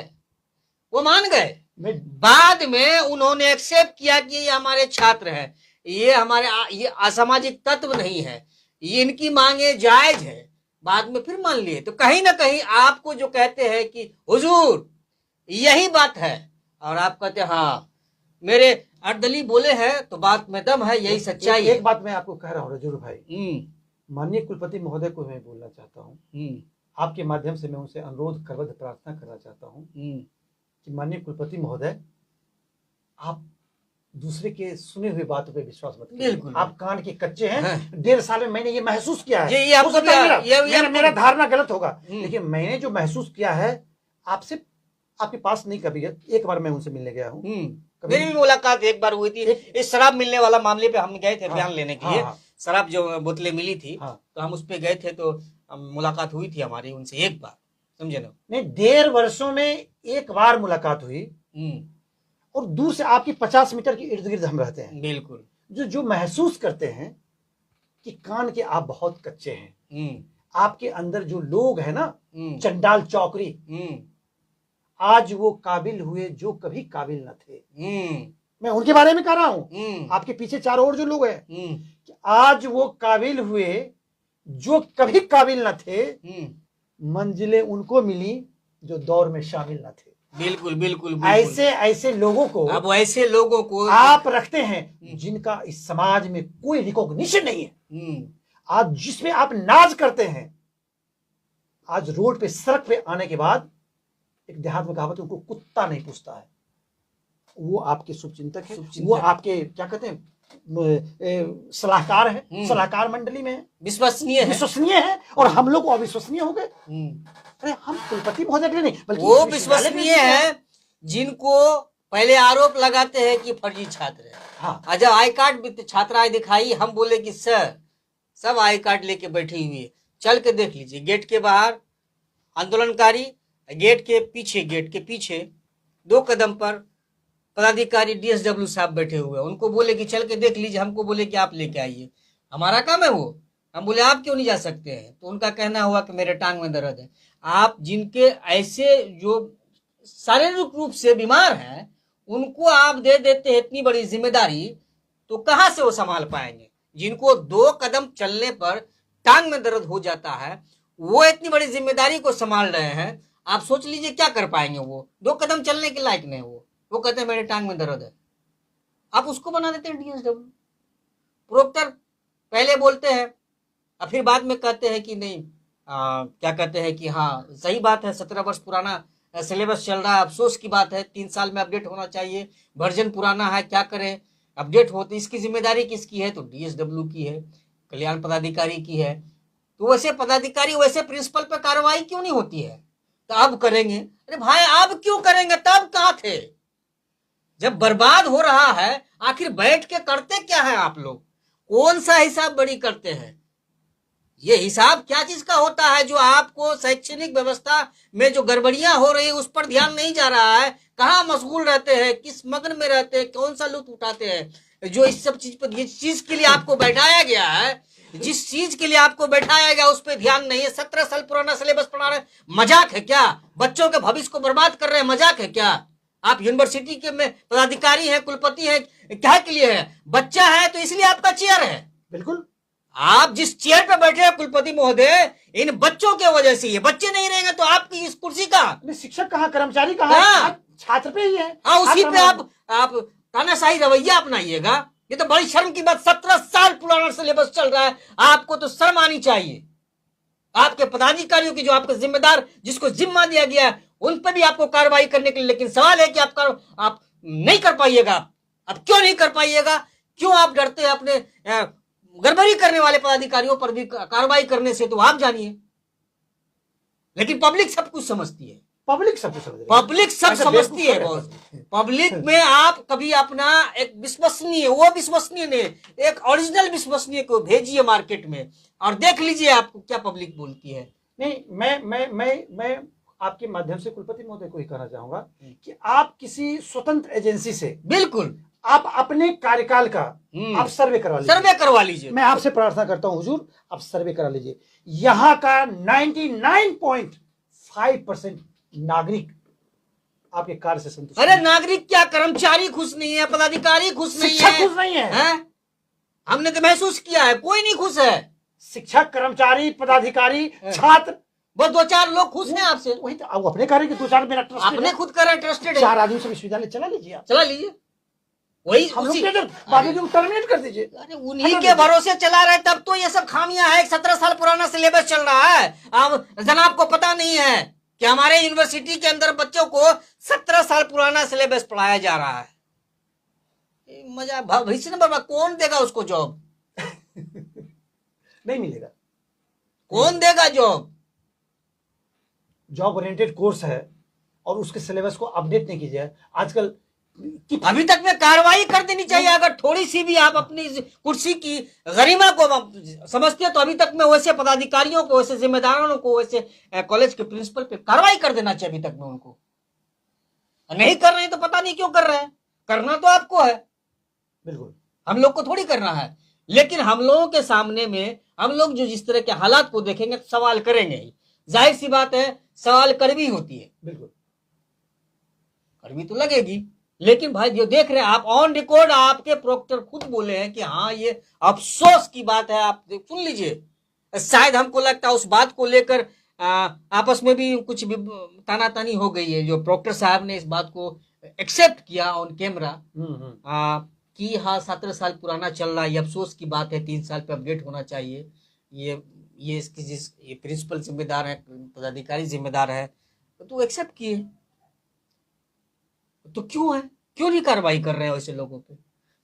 वो मान गए। बाद में उन्होंने एक्सेप्ट किया कि ये हमारे छात्र हैं, ये असामाजिक तत्व नहीं है, ये इनकी मांगे जायज है। बाद में फिर मान लिए। तो कहीं ना कहीं आपको जो कहते हैं कि हुजूर यही बात है, और आप कहते हैं हाँ मेरे अर्दली बोले हैं तो बात में दम है, यही सच्चाई है। एक बात मैं आपको कह रहा हूँ रजूर भाई, माननीय कुलपति महोदय को मैं बोलना चाहता हूँ, आपके माध्यम से मैं उनसे अनुरोध करवद प्रार्थना करना चाहता हूँ कि माननीय कुलपति महोदय, आप दूसरे के सुने हुए बातों पे विश्वास मत कीजिए। बिल्कुल, आप कान के कच्चे हैं। 1.5 साल में मैंने ये महसूस किया है। ये आपको मेरा धारणा गलत होगा, लेकिन मैंने जो महसूस किया है आपसे, आपके पास नहीं कभी, एक बार मैं उनसे मिलने गया हूँ, मेरी भी मुलाकात एक बार हुई थी। इस शराब मिलने वाला मामले पे हम गए थे बयान लेने के लिए। शराब जो बोतलें मिली थी तो हम उस पे गए थे, तो मुलाकात हुई थी हमारी उनसे एक बार, समझे ना? नहीं, 1.5 वर्षों में एक बार मुलाकात हुई, और दूर से आपकी 50 मीटर के इर्द गिर्द हम रहते हैं। बिल्कुल, जो महसूस करते हैं कि कान के आप बहुत कच्चे हैं, आपके अंदर जो लोग हैं ना चंडाल चौकरी, आज वो काबिल हुए जो कभी काबिल न थे। मैं उनके बारे में कह रहा हूं, आपके पीछे चारों ओर जो लोग हैं, आज वो काबिल हुए जो कभी काबिल न थे। मंजिलें उनको मिली जो दौर में शामिल न थे। बिल्कुल बिल्कुल, ऐसे लोगों को, अब ऐसे लोगों को आप रखते हैं जिनका इस समाज में कोई रिकॉग्निशन नहीं है। आज जिसमें आप नाज करते हैं, आज रोड पे, सड़क पे आने के बाद, एक देहात में कहावत है, उनको कुत्ता नहीं पूछता है। वो आपके शुभचिंतक है, वो आपके क्या कहते हैं सलाहकार है, सलाहकार मंडली में है, विश्वसनीय है, और हम लोग अविश्वसनीय हो गए। अरे हम कुलपति महोदय के लिए नहीं, बल्कि वो विश्वसनीय है जिनको पहले आरोप लगाते हैं कि फर्जी छात्र है। हाँ, जब आई कार्ड छात्र आई दिखाई, हम बोले कि सर सब आई कार्ड लेके बैठी हुई है, चल के देख लीजिए। गेट के बाहर आंदोलनकारी, गेट के पीछे 2 कदम पर पदाधिकारी DSW साहब बैठे हुए हैं। उनको बोले कि चल के देख लीजिए, हमको बोले कि आप लेके आइए, हमारा काम है वो। हम बोले आप क्यों नहीं जा सकते हैं? तो उनका कहना हुआ कि मेरे टांग में दर्द है। आप जिनके ऐसे जो शारीरिक रूप से बीमार हैं, उनको आप दे देते हैं इतनी बड़ी जिम्मेदारी, तो कहां से वो संभाल पाएंगे? जिनको 2 कदम चलने पर टांग में दर्द हो जाता है, वो इतनी बड़ी जिम्मेदारी को संभाल रहे हैं। आप सोच लीजिए क्या कर पाएंगे वो? 2 कदम चलने के लायक नहीं वो कहते हैं मेरे टांग में दर्द है। आप उसको बना देते हैं DSW। प्रोक्टर पहले बोलते हैं और फिर बाद में कहते हैं कि नहीं, क्या कहते हैं कि हाँ सही बात है, 17 वर्ष पुराना सिलेबस चल रहा है, अफसोस की बात है, 3 साल में अपडेट होना चाहिए, वर्जन पुराना है, क्या करें, अपडेट होते। इसकी जिम्मेदारी किसकी है? तो DSW की है, कल्याण पदाधिकारी की है। तो वैसे पदाधिकारी, वैसे प्रिंसिपल पर कार्रवाई क्यों नहीं होती है? तो अब करेंगे। अरे भाई अब क्यों करेंगे? तब कहाँ थे जब बर्बाद हो रहा है? आखिर बैठ के करते क्या है आप लोग? कौन सा हिसाब बड़ी करते हैं? ये हिसाब क्या चीज का होता है जो आपको शैक्षणिक व्यवस्था में जो गड़बड़ियां हो रही है उस पर ध्यान नहीं जा रहा है? कहाँ मशगूल रहते हैं, किस मग्न में रहते हैं, कौन सा लुत्फ उठाते हैं? जो इस सब चीज पर, जिस चीज के लिए आपको बैठाया गया है, जिस चीज के लिए आपको बैठाया गया उस पर ध्यान नहीं है। 17 साल पुराना सिलेबस पढ़ा रहे, मजाक है क्या? बच्चों के भविष्य को बर्बाद कर रहे हैं, मजाक है क्या? आप यूनिवर्सिटी के में पदाधिकारी हैं, कुलपति हैं, क्या के लिए है? बच्चा है तो इसलिए आपका चेयर है। बिल्कुल, आप जिस चेयर पे बैठे हैं कुलपति महोदय, इन बच्चों के वजह से, ये बच्चे नहीं रहेंगे तो आपकी इस कुर्सी का शिक्षक कहाँ, कर्मचारी कहाँ? छात्र पे ही है। हाँ, उसी पे आप तानाशाही रवैया अपनाइएगा। ये तो बड़ी शर्म की बात, 17 साल पुराना सिलेबस चल रहा है। आपको तो शर्म आनी चाहिए। आपके पदाधिकारियों की जो आपके जिम्मेदार, जिसको जिम्मा दिया गया है, उन पर भी आपको कार्रवाई करने के लिए, लेकिन सवाल है कि आप नहीं कर पाइएगा। अब क्यों नहीं कर पाइएगा? क्यों आप डरते हैं अपने गड़बड़ी करने वाले पदाधिकारियों पर भी कार्रवाई करने से? तो आप जानिए। लेकिन पब्लिक सब कुछ समझती है, पब्लिक सब कुछ समझ रही है। पब्लिक सब समझती है बॉस। पब्लिक में आप कभी अपना एक विश्वसनीय, वो विश्वसनीय नहीं, एक ओरिजिनल विश्वसनीय को भेजिए मार्केट में और देख लीजिए आपको क्या पब्लिक बोलती है। नहीं, मैं आपके माध्यम से कुलपति महोदय को ही कहना चाहूंगा कि आप किसी स्वतंत्र एजेंसी से बिल्कुल आप अपने कार्यकाल का आप सर्वे करवा लीजिए। सर्वे करवा लीजिए। मैं आपसे प्रार्थना करता हूं हुजूर, आप सर्वे करा लीजिए। यहां का 99.5% नागरिक आपके कार्य से संतुष्ट। अरे नागरिक क्या, कर्मचारी खुश नहीं है, पदाधिकारी खुश नहीं शिक्षक है, खुश नहीं है। हमने तो महसूस किया है, कोई नहीं खुश है। शिक्षक, कर्मचारी, पदाधिकारी, छात्र, वो 2-4 लोग खुश हैं आपसे। वही तो आप अपने कार्य के 2-4 मेरा ट्रस्ट आपने खुद करा, ट्रस्टेड है। 4 आदमी से विश्वविद्यालय चला लीजिए, आप चला लीजिए। वही हम लोग उसी बाद में टर्मिनेट कर दीजिए। अरे उन्हीं के भरोसे चला रहे, तब तो ये सब खामियां है। 17 साल पुराना सिलेबस चल रहा है। अब जनाब को पता नहीं है कि हमारे यूनिवर्सिटी के अंदर बच्चों को 17 साल पुराना सिलेबस पढ़ाया जा रहा है। मजा भविष्य में बाबा, कौन देगा उसको जॉब? नहीं मिलेगा। कौन देगा जॉब? जॉब ओरिएंटेड कोर्स है और उसके सिलेबस को अपडेट नहीं कीजिए आजकल। अभी तक में कार्रवाई कर देनी चाहिए। अगर थोड़ी सी भी आप अपनी कुर्सी की गरिमा को समझते हैं तो अभी तक में वैसे पदाधिकारियों को, वैसे जिम्मेदारों को, वैसे कॉलेज के प्रिंसिपल पे कार्रवाई कर देना चाहिए। अभी तक में उनको नहीं कर रहे हैं तो पता नहीं क्यों कर रहे हैं। करना तो आपको है, बिल्कुल, हम लोग को थोड़ी करना है। लेकिन हम लोगों के सामने में हम लोग जो जिस तरह के हालात को देखेंगे तो सवाल करेंगे ही। जाहिर सी बात है, सवाल कड़वी होती है, बिल्कुल कड़वी तो लगेगी। लेकिन भाई जो देख रहे हैं आप, ऑन रिकॉर्ड आपके प्रोक्टर खुद बोले हैं कि हाँ ये अफसोस की बात है। आप सुन लीजिए। शायद हमको लगता है उस बात को लेकर आपस में भी कुछ भी तानातानी हो गई है। जो प्रोक्टर साहब ने इस बात को एक्सेप्ट किया ऑन कैमरा कि हाँ 17 साल पुराना चल रहा है, ये अफसोस की बात है, 3 साल पे अपडेट होना चाहिए। ये इसकी ये प्रिंसिपल जिम्मेदार है, पदाधिकारी जिम्मेदार है, तो एक्सेप्ट किए। तो क्यों है, क्यों नहीं कार्रवाई कर रहे हैं वैसे लोगों पे?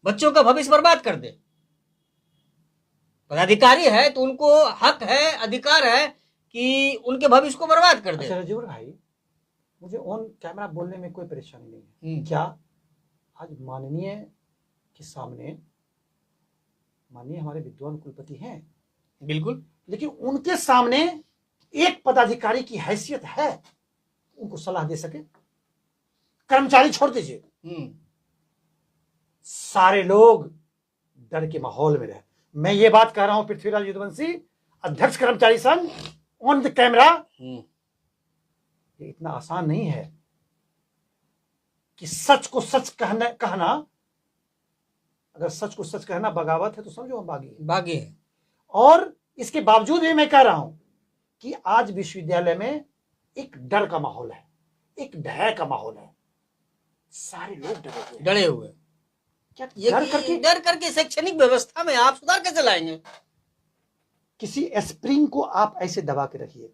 बच्चों का भविष्य बर्बाद कर दे। पदाधिकारी है तो उनको हक है, अधिकार है कि उनके भविष्य को बर्बाद कर दे। अच्छा रजीवर भाई, मुझे ऑन कैमरा बोलने में कोई परेशानी नहीं है। क्या आज माननीय के सामने, माननीय हमारे विद्वान कुलपति हैं, बिल्कुल, लेकिन उनके सामने एक पदाधिकारी की हैसियत है उनको सलाह दे सके? कर्मचारी छोड़ दीजिए, सारे लोग डर के माहौल में रहे। मैं ये बात कह रहा हूं पृथ्वीराज यदुवंशी, अध्यक्ष कर्मचारी संघ, ऑन द कैमरा। ये इतना आसान नहीं है कि सच को सच कहना। अगर सच को सच कहना बगावत है तो समझो हम बागी हैं। और इसके बावजूद भी मैं कह रहा हूं कि आज विश्वविद्यालय में एक डर का माहौल है, एक भय का माहौल है। सारे लोग डरे हुए। क्या डर करके शैक्षणिक व्यवस्था में आप सुधार कैसे लाएंगे? किसी स्प्रिंग को आप ऐसे दबा के रखिए,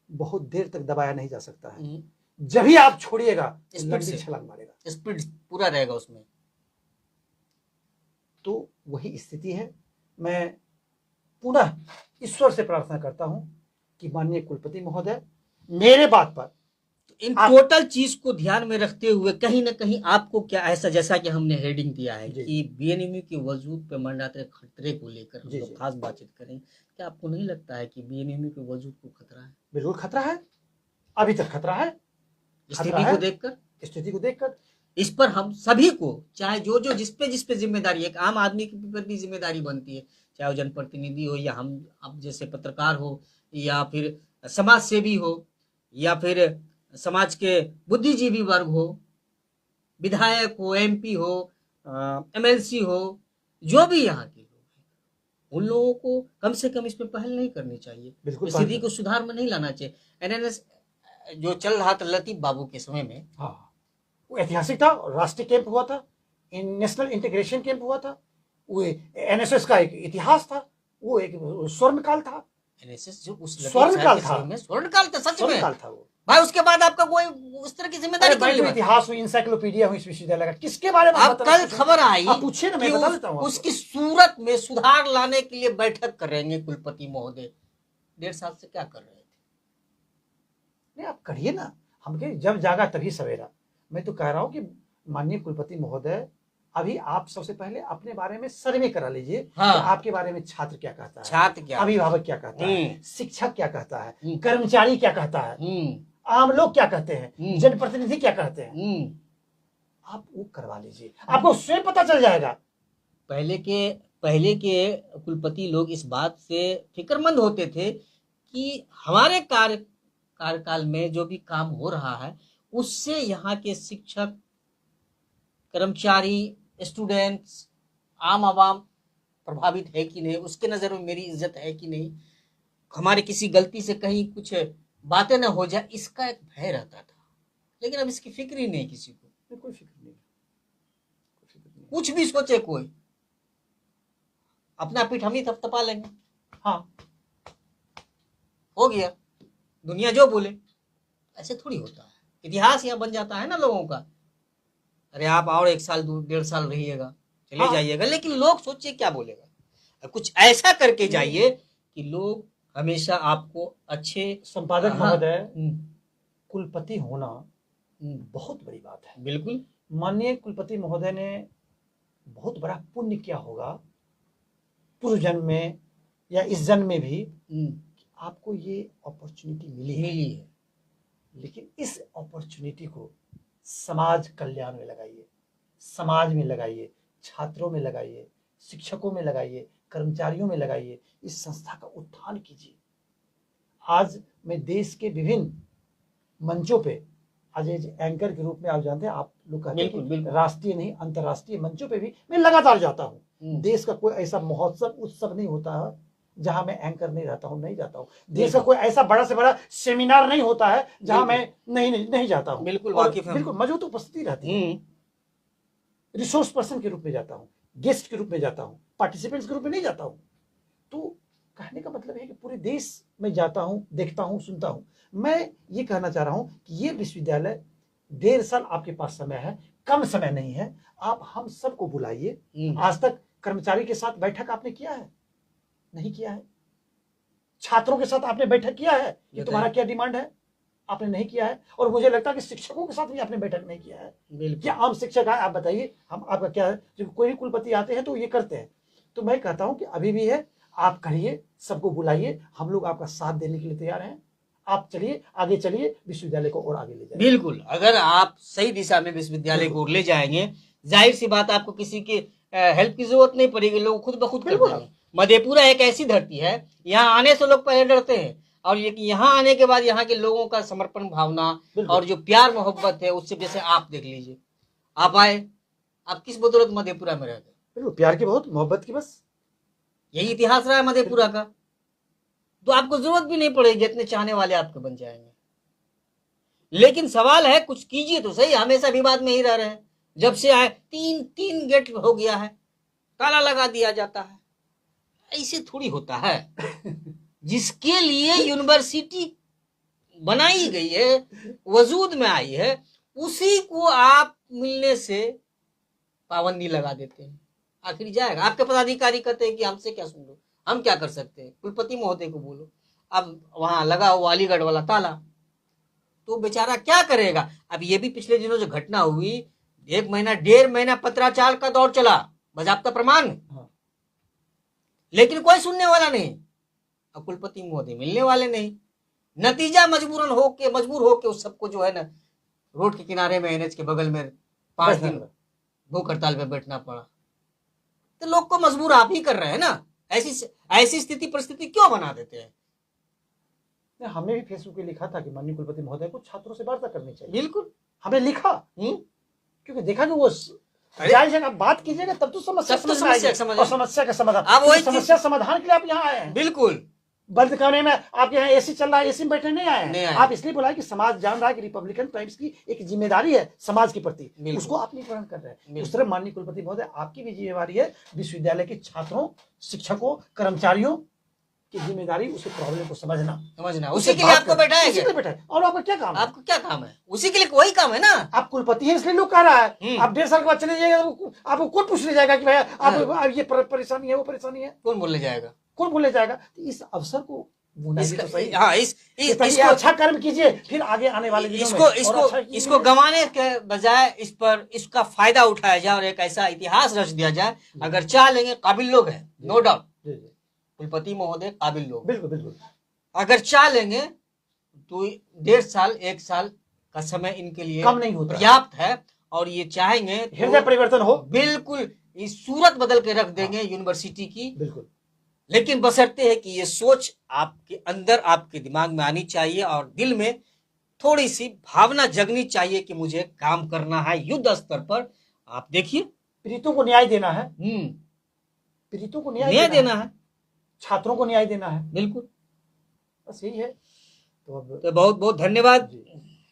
बहुत देर तक दबाया नहीं जा सकता है। जब ही आप छोड़िएगा लंबी छलांग मारेगा, स्पीड पूरा रहेगा उसमें। तो वही स्थिति है। मैं पुनः ईश्वर से प्रार्थना करता हूं कि माननीय कुलपति महोदय मेरे बात पर इन टोटल चीज को ध्यान में रखते हुए कहीं ना कहीं आपको क्या ऐसा, जैसा कि हमने हेडिंग दिया है कि बीएनएमयू के वजूद पे मंडराते खतरे को लेकर हम लोग खास बातचीत करें, क्या आपको नहीं लगता है कि बीएनएमयू के वजूद को खतरा है? बिल्कुल खतरा है, अभी तक खतरा है। स्थिति को देखकर इस पर हम सभी को, चाहे जो जिस पे जिम्मेदारी, एक आम आदमी के ऊपर भी जिम्मेदारी बनती है, चाहे वो जनप्रतिनिधि हो या हम अब जैसे पत्रकार हो या फिर समाज सेवी हो या फिर समाज के बुद्धिजीवी वर्ग हो, विधायक हो, एमपी हो, एमएलसी हो, जो भी यहाँ के लोग हैं, उन लोगों को कम से कम इसमें पहल नहीं करनी चाहिए, स्थिति को सुधार में नहीं लाना चाहिए। एनएनएस जो चल रहा था लतीफ बाबू के समय में, हाँ वो ऐतिहासिक था। राष्ट्रीय कैंप हुआ था, नेशनल इंटीग्रेशन कैंप हुआ था, वो एनएसएस का एक इतिहास था, वो एक स्वर्ण काल था, एनएसएस जो उस स्वर्ण लतीफ काल साहब के था। समय में स्वर्ण काल था, सच स्वर्ण में काल था वो। भाई। उसके बाद आपका कोई उस तरह की जिम्मेदारी अरे क्यों मैं नहीं तो निभाई? इतिहास हूँ, इंसाइक्लोपीडिया हूँ इस विश्वविद्यालय का, किसके बारे में अब कल खबर आई आप पूछिए ना, मैं कि बता देता हूँ आपको। उसकी सूरत में सुधार लाने के लिए बैठक करेंगे कुलपति महोदय। 1.5 साल से क्या कर रहे थे? नहीं आप करिए ना, हम कहे जब जागा तभी सवेरा। मैं तो कह रहा हूँ कि माननीय कुलपति महोदय, अभी आप सबसे पहले अपने बारे में सर्वे करा लीजिए हाँ। कि आपके बारे में छात्र क्या कहता है, छात्र क्या, अभिभावक क्या कहता है, हम्म। शिक्षक क्या कहता है, कर्मचारी क्या कहता है, हम्म, आम लोग क्या कहते हैं, हम्म। जनप्रतिनिधि क्या कहते हैं, हम्म। आप वो करवा लीजिए, आपको स्वयं पता चल जाएगा। पहले के कुलपति लोग इस बात से फिक्रमंद होते थे कि हमारे कार्यकाल में जो भी काम हो रहा है उससे यहाँ के शिक्षक, कर्मचारी, स्टूडेंट्स, आम आवाम प्रभावित है कि नहीं, उसके नज़र में मेरी इज्जत है कि नहीं, हमारे किसी गलती से कहीं कुछ बातें ना हो जाए, इसका एक भय रहता था। लेकिन अब इसकी फिक्र ही नहीं किसी को, कोई फिक्र नहीं, कुछ भी सोचे कोई, अपना पीठ हम ही थपथपा लेंगे, हाँ हो गया, दुनिया जो बोले। ऐसे थोड़ी होता है, इतिहास यहाँ बन जाता है ना लोगों का। अरे आप और 1 साल 1.5 साल रहिएगा, चले हाँ। जाइएगा, लेकिन लोग सोचिए क्या बोलेगा। कुछ ऐसा करके जाइए कि लोग हमेशा आपको अच्छे। संपादक हाँ। महोदय, कुलपति होना बहुत बड़ी बात है। बिल्कुल। माननीय कुलपति महोदय ने बहुत बड़ा पुण्य किया होगा पूर्व जन्म में या इस जन्म में भी, आपको ये अपॉर्चुनिटी मिली है। लेकिन इस अपॉर्चुनिटी को समाज कल्याण में लगाइए, समाज में लगाइए, छात्रों में लगाइए, शिक्षकों में लगाइए, कर्मचारियों में लगाइए, इस संस्था का उत्थान कीजिए। आज मैं देश के विभिन्न मंचों पे, आज एंकर के रूप में आप जानते हैं, आप लोग कहते हैं कि राष्ट्रीय नहीं अंतर्राष्ट्रीय मंचों पे भी मैं लगातार जाता हूँ। देश का कोई ऐसा महोत्सव उत्सव नहीं होता है जहां मैं एंकर नहीं रहता हूं, नहीं जाता हूं। देश का कोई ऐसा बड़ा से बड़ा सेमिनार नहीं होता है जहां मैं नहीं जाता हूं। बिल्कुल बिल्कुल मौजूद उपस्थिति रहती है। रिसोर्स पर्सन के रूप में जाता हूं, गेस्ट के रूप में जाता हूं, पार्टिसिपेंट्स के रूप में नहीं जाता हूं। तो कहने का मतलब है कि पूरे देश में जाता हूं, देखता हूं, सुनता हूं। मैं ये कहना चाह रहा हूं कि ये विश्वविद्यालय 1.5 साल आपके पास समय है, कम समय नहीं है। आप हम सबको बुलाइए। आज तक कर्मचारी के साथ बैठक आपने किया है? नहीं किया है। छात्रों के साथ आपने बैठक किया है कि तुम्हारा क्या डिमांड है? आपने नहीं किया है। और मुझे लगता है कि शिक्षकों के साथ भी आपने बैठक नहीं किया है। क्या आम शिक्षक है? आप बताइए, हम आपका क्या है? जब कोई भी कुलपति आते हैं तो ये करते हैं। तो मैं कहता हूं कि अभी भी है, आप करिए, सबको बुलाइए, हम लोग आपका साथ देने के लिए तैयार हैं। आप चलिए, आगे चलिए, विश्वविद्यालय को और आगे ले जाइए। बिल्कुल, अगर आप सही दिशा में विश्वविद्यालय को ले जाएंगे, जाहिर सी बात आपको किसी की हेल्प की जरूरत नहीं पड़ेगी, लोग खुद ब खुद कर देंगे। मधेपुरा एक ऐसी धरती है, यहाँ आने से लोग पहले डरते हैं, और यहाँ आने के बाद यहाँ के लोगों का समर्पण भावना और जो प्यार मोहब्बत है, उससे जैसे आप देख लीजिए, आप आए, आप किस बदौलत मधेपुरा में रहते? बिल्कुल प्यार की, बहुत मोहब्बत की, बस यही इतिहास रहा है मधेपुरा का। तो आपको जरूरत भी नहीं पड़ेगी, इतने चाहने वाले आपके बन जाएंगे। लेकिन सवाल है, कुछ कीजिए तो सही। हमेशा विवाद में ही रह रहे हैं। जब से आए 3 गेट हो गया है, ताला लगा दिया जाता है। ऐसे थोड़ी होता है। जिसके लिए यूनिवर्सिटी बनाई गई है, वजूद में आई है, उसी को आप मिलने से पाबंदी लगा देते हैं। आखिर जाएगा? आपके पदाधिकारी कहते हैं कि हमसे क्या सुन लो, हम क्या कर सकते हैं, कुलपति महोदय को बोलो। अब वहां लगा हुआ अलीगढ़ वाला ताला, तो बेचारा क्या करेगा? अब ये भी पिछले दिनों जो घटना हुई, 1 महीना 1.5 महीना पत्राचार का दौर चला, बाज़ाब्ता प्रमाण, लेकिन कोई सुनने वाला नहीं। अब कुलपति महोदय मिलने वाले नहीं। नतीजा मजबूर होके उस सबको जो है ना, रोड के किनारे में, एनएच के बगल में 5 दिन भूख हड़ताल पे बैठना पड़ा। तो लोग को मजबूर आप ही कर रहे हैं ना। ऐसी स्थिति परिस्थिति क्यों बना देते हैं? हमने भी फेसबुक पे लिखा था कि माननीय कुलपति महोदय को छात्रों से वार्ता करनी चाहिए। बिल्कुल हमने लिखा, क्योंकि देखा कि वो जायज है, आप बात कीजिएगा तब तो समस्या का समाधान। अब वही समस्या समाधान के लिए आप यहाँ आए हैं। बिल्कुल, बंद कमरे में आपके यहाँ एसी चल रहा है, एसी में बैठने नहीं आए नहीं हैं। आए। आप इसलिए बुलाए कि समाज जान रहा है कि रिपब्लिकन टाइम्स की एक जिम्मेदारी है समाज के प्रति, बिल्कुल। उसको आप नहीं पूर्ण कर रहे हैं। बिल्कुल। उस तरह माननीय कुलपति महोदय आपकी भी जिम्मेदारी है, विश्वविद्यालय के छात्रों, शिक्षकों, कर्मचारियों की जिम्मेदारी उसे प्रॉब्लम को समझना, उसी के लिए आपको बैठाया उसी के गया। लिए बैठा है। और आपका क्या काम है? आपको क्या काम है? उसी के लिए वही काम है ना। आप कुलपति हैं इसलिए लोग कह रहा है। आप 1.5 साल के बाद चले जाएगा तो आपको कौन पूछने जाएगा कि भाई आप ये परेशानी है, वो परेशानी है? कौन बोलने जाएगा? कौन बोलने जाएगा? तो इस अवसर को भूलाइए तो सही। हाँ, इसको अच्छा कर्म कीजिए, फिर आगे आने वाले दिनों में और अच्छा कीजिए। इसको गंवाने के बजाय इस पर इसका फायदा उठाया जाए और एक ऐसा इतिहास रच दिया जाए। अगर चाह लेंगे, काबिल लोग हैं, नो डाउट, जी जी कुलपति महोदय काबिल लोग, बिल्कुल बिल्कुल। अगर चाह लेंगे तो 1.5 साल 1 साल का समय इनके लिए कम नहीं होता, पर्याप्त है। और ये चाहेंगे हृदय परिवर्तन हो, बिल्कुल इस सूरत बदल के रख देंगे यूनिवर्सिटी की। बिल्कुल। लेकिन बशर्ते है कि ये सोच आपके अंदर, आपके दिमाग में आनी चाहिए और दिल में थोड़ी सी भावना जगनी चाहिए कि मुझे काम करना है युद्ध स्तर पर। आप देखिए, पीड़ितों को न्याय देना है, पीड़ितों को न्याय देना है, छात्रों को न्याय देना है, बिल्कुल, बस यही है। तो अब तो बहुत बहुत धन्यवाद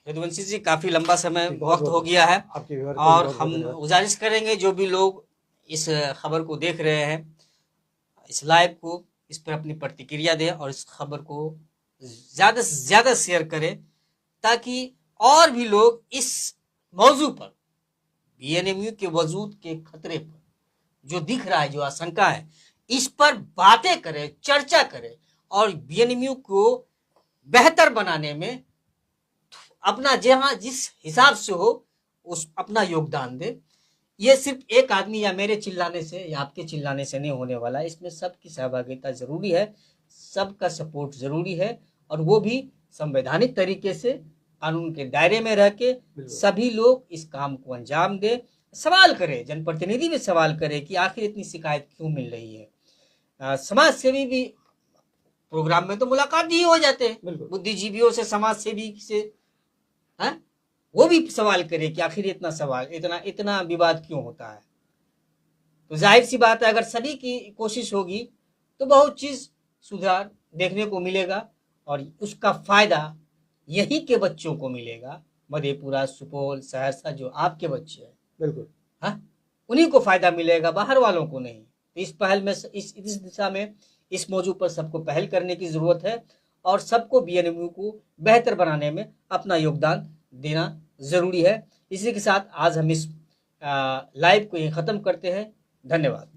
यदुवंशी जी, काफी लंबा समय वक्त हो गया है और हम गुजारिश करेंगे जो भी लोग इस खबर को देख रहे हैं, इस लाइव को, इस पर अपनी प्रतिक्रिया दें और इस खबर को ज्यादा से ज्यादा शेयर करें ताकि और भी लोग इस मौजू पर, बीएनएमयू के वजूद के खतरे पर जो दिख रहा है, जो आशंका है, इस पर बातें करें, चर्चा करें और बीएनएमयू को बेहतर बनाने में अपना जहां जिस हिसाब से हो उस अपना योगदान दे। ये सिर्फ एक आदमी या मेरे चिल्लाने से या आपके चिल्लाने से नहीं होने वाला है, इसमें सबकी सहभागिता जरूरी है, सबका सपोर्ट जरूरी है और वो भी संवैधानिक तरीके से कानून के दायरे में रह के सभी लोग इस काम को अंजाम दे। सवाल करे, जनप्रतिनिधि भी सवाल करे कि आखिर इतनी शिकायत क्यों मिल रही है। समाज सेवी भी प्रोग्राम में तो मुलाकात भी हो जाते हैं, बुद्धिजीवियों से, समाज सेवी से, है? वो भी सवाल करे कि आखिर इतना सवाल, इतना विवाद क्यों होता है। तो जाहिर सी बात है, अगर सभी की कोशिश होगी तो बहुत चीज सुधार देखने को मिलेगा और उसका फायदा यही के बच्चों को मिलेगा। मधेपुरा, सुपौल, सहरसा जो आपके बच्चे हैं, बिल्कुल, हाँ, उन्हीं को फायदा मिलेगा, बाहर वालों को नहीं। तो इस पहल में, इस दिशा में, इस मौजू पर सबको पहल करने की जरूरत है और सबको बीएनएमयू को बेहतर बनाने में अपना योगदान देना जरूरी है। इसी के साथ आज हम इस लाइव को यहीं खत्म करते हैं। धन्यवाद।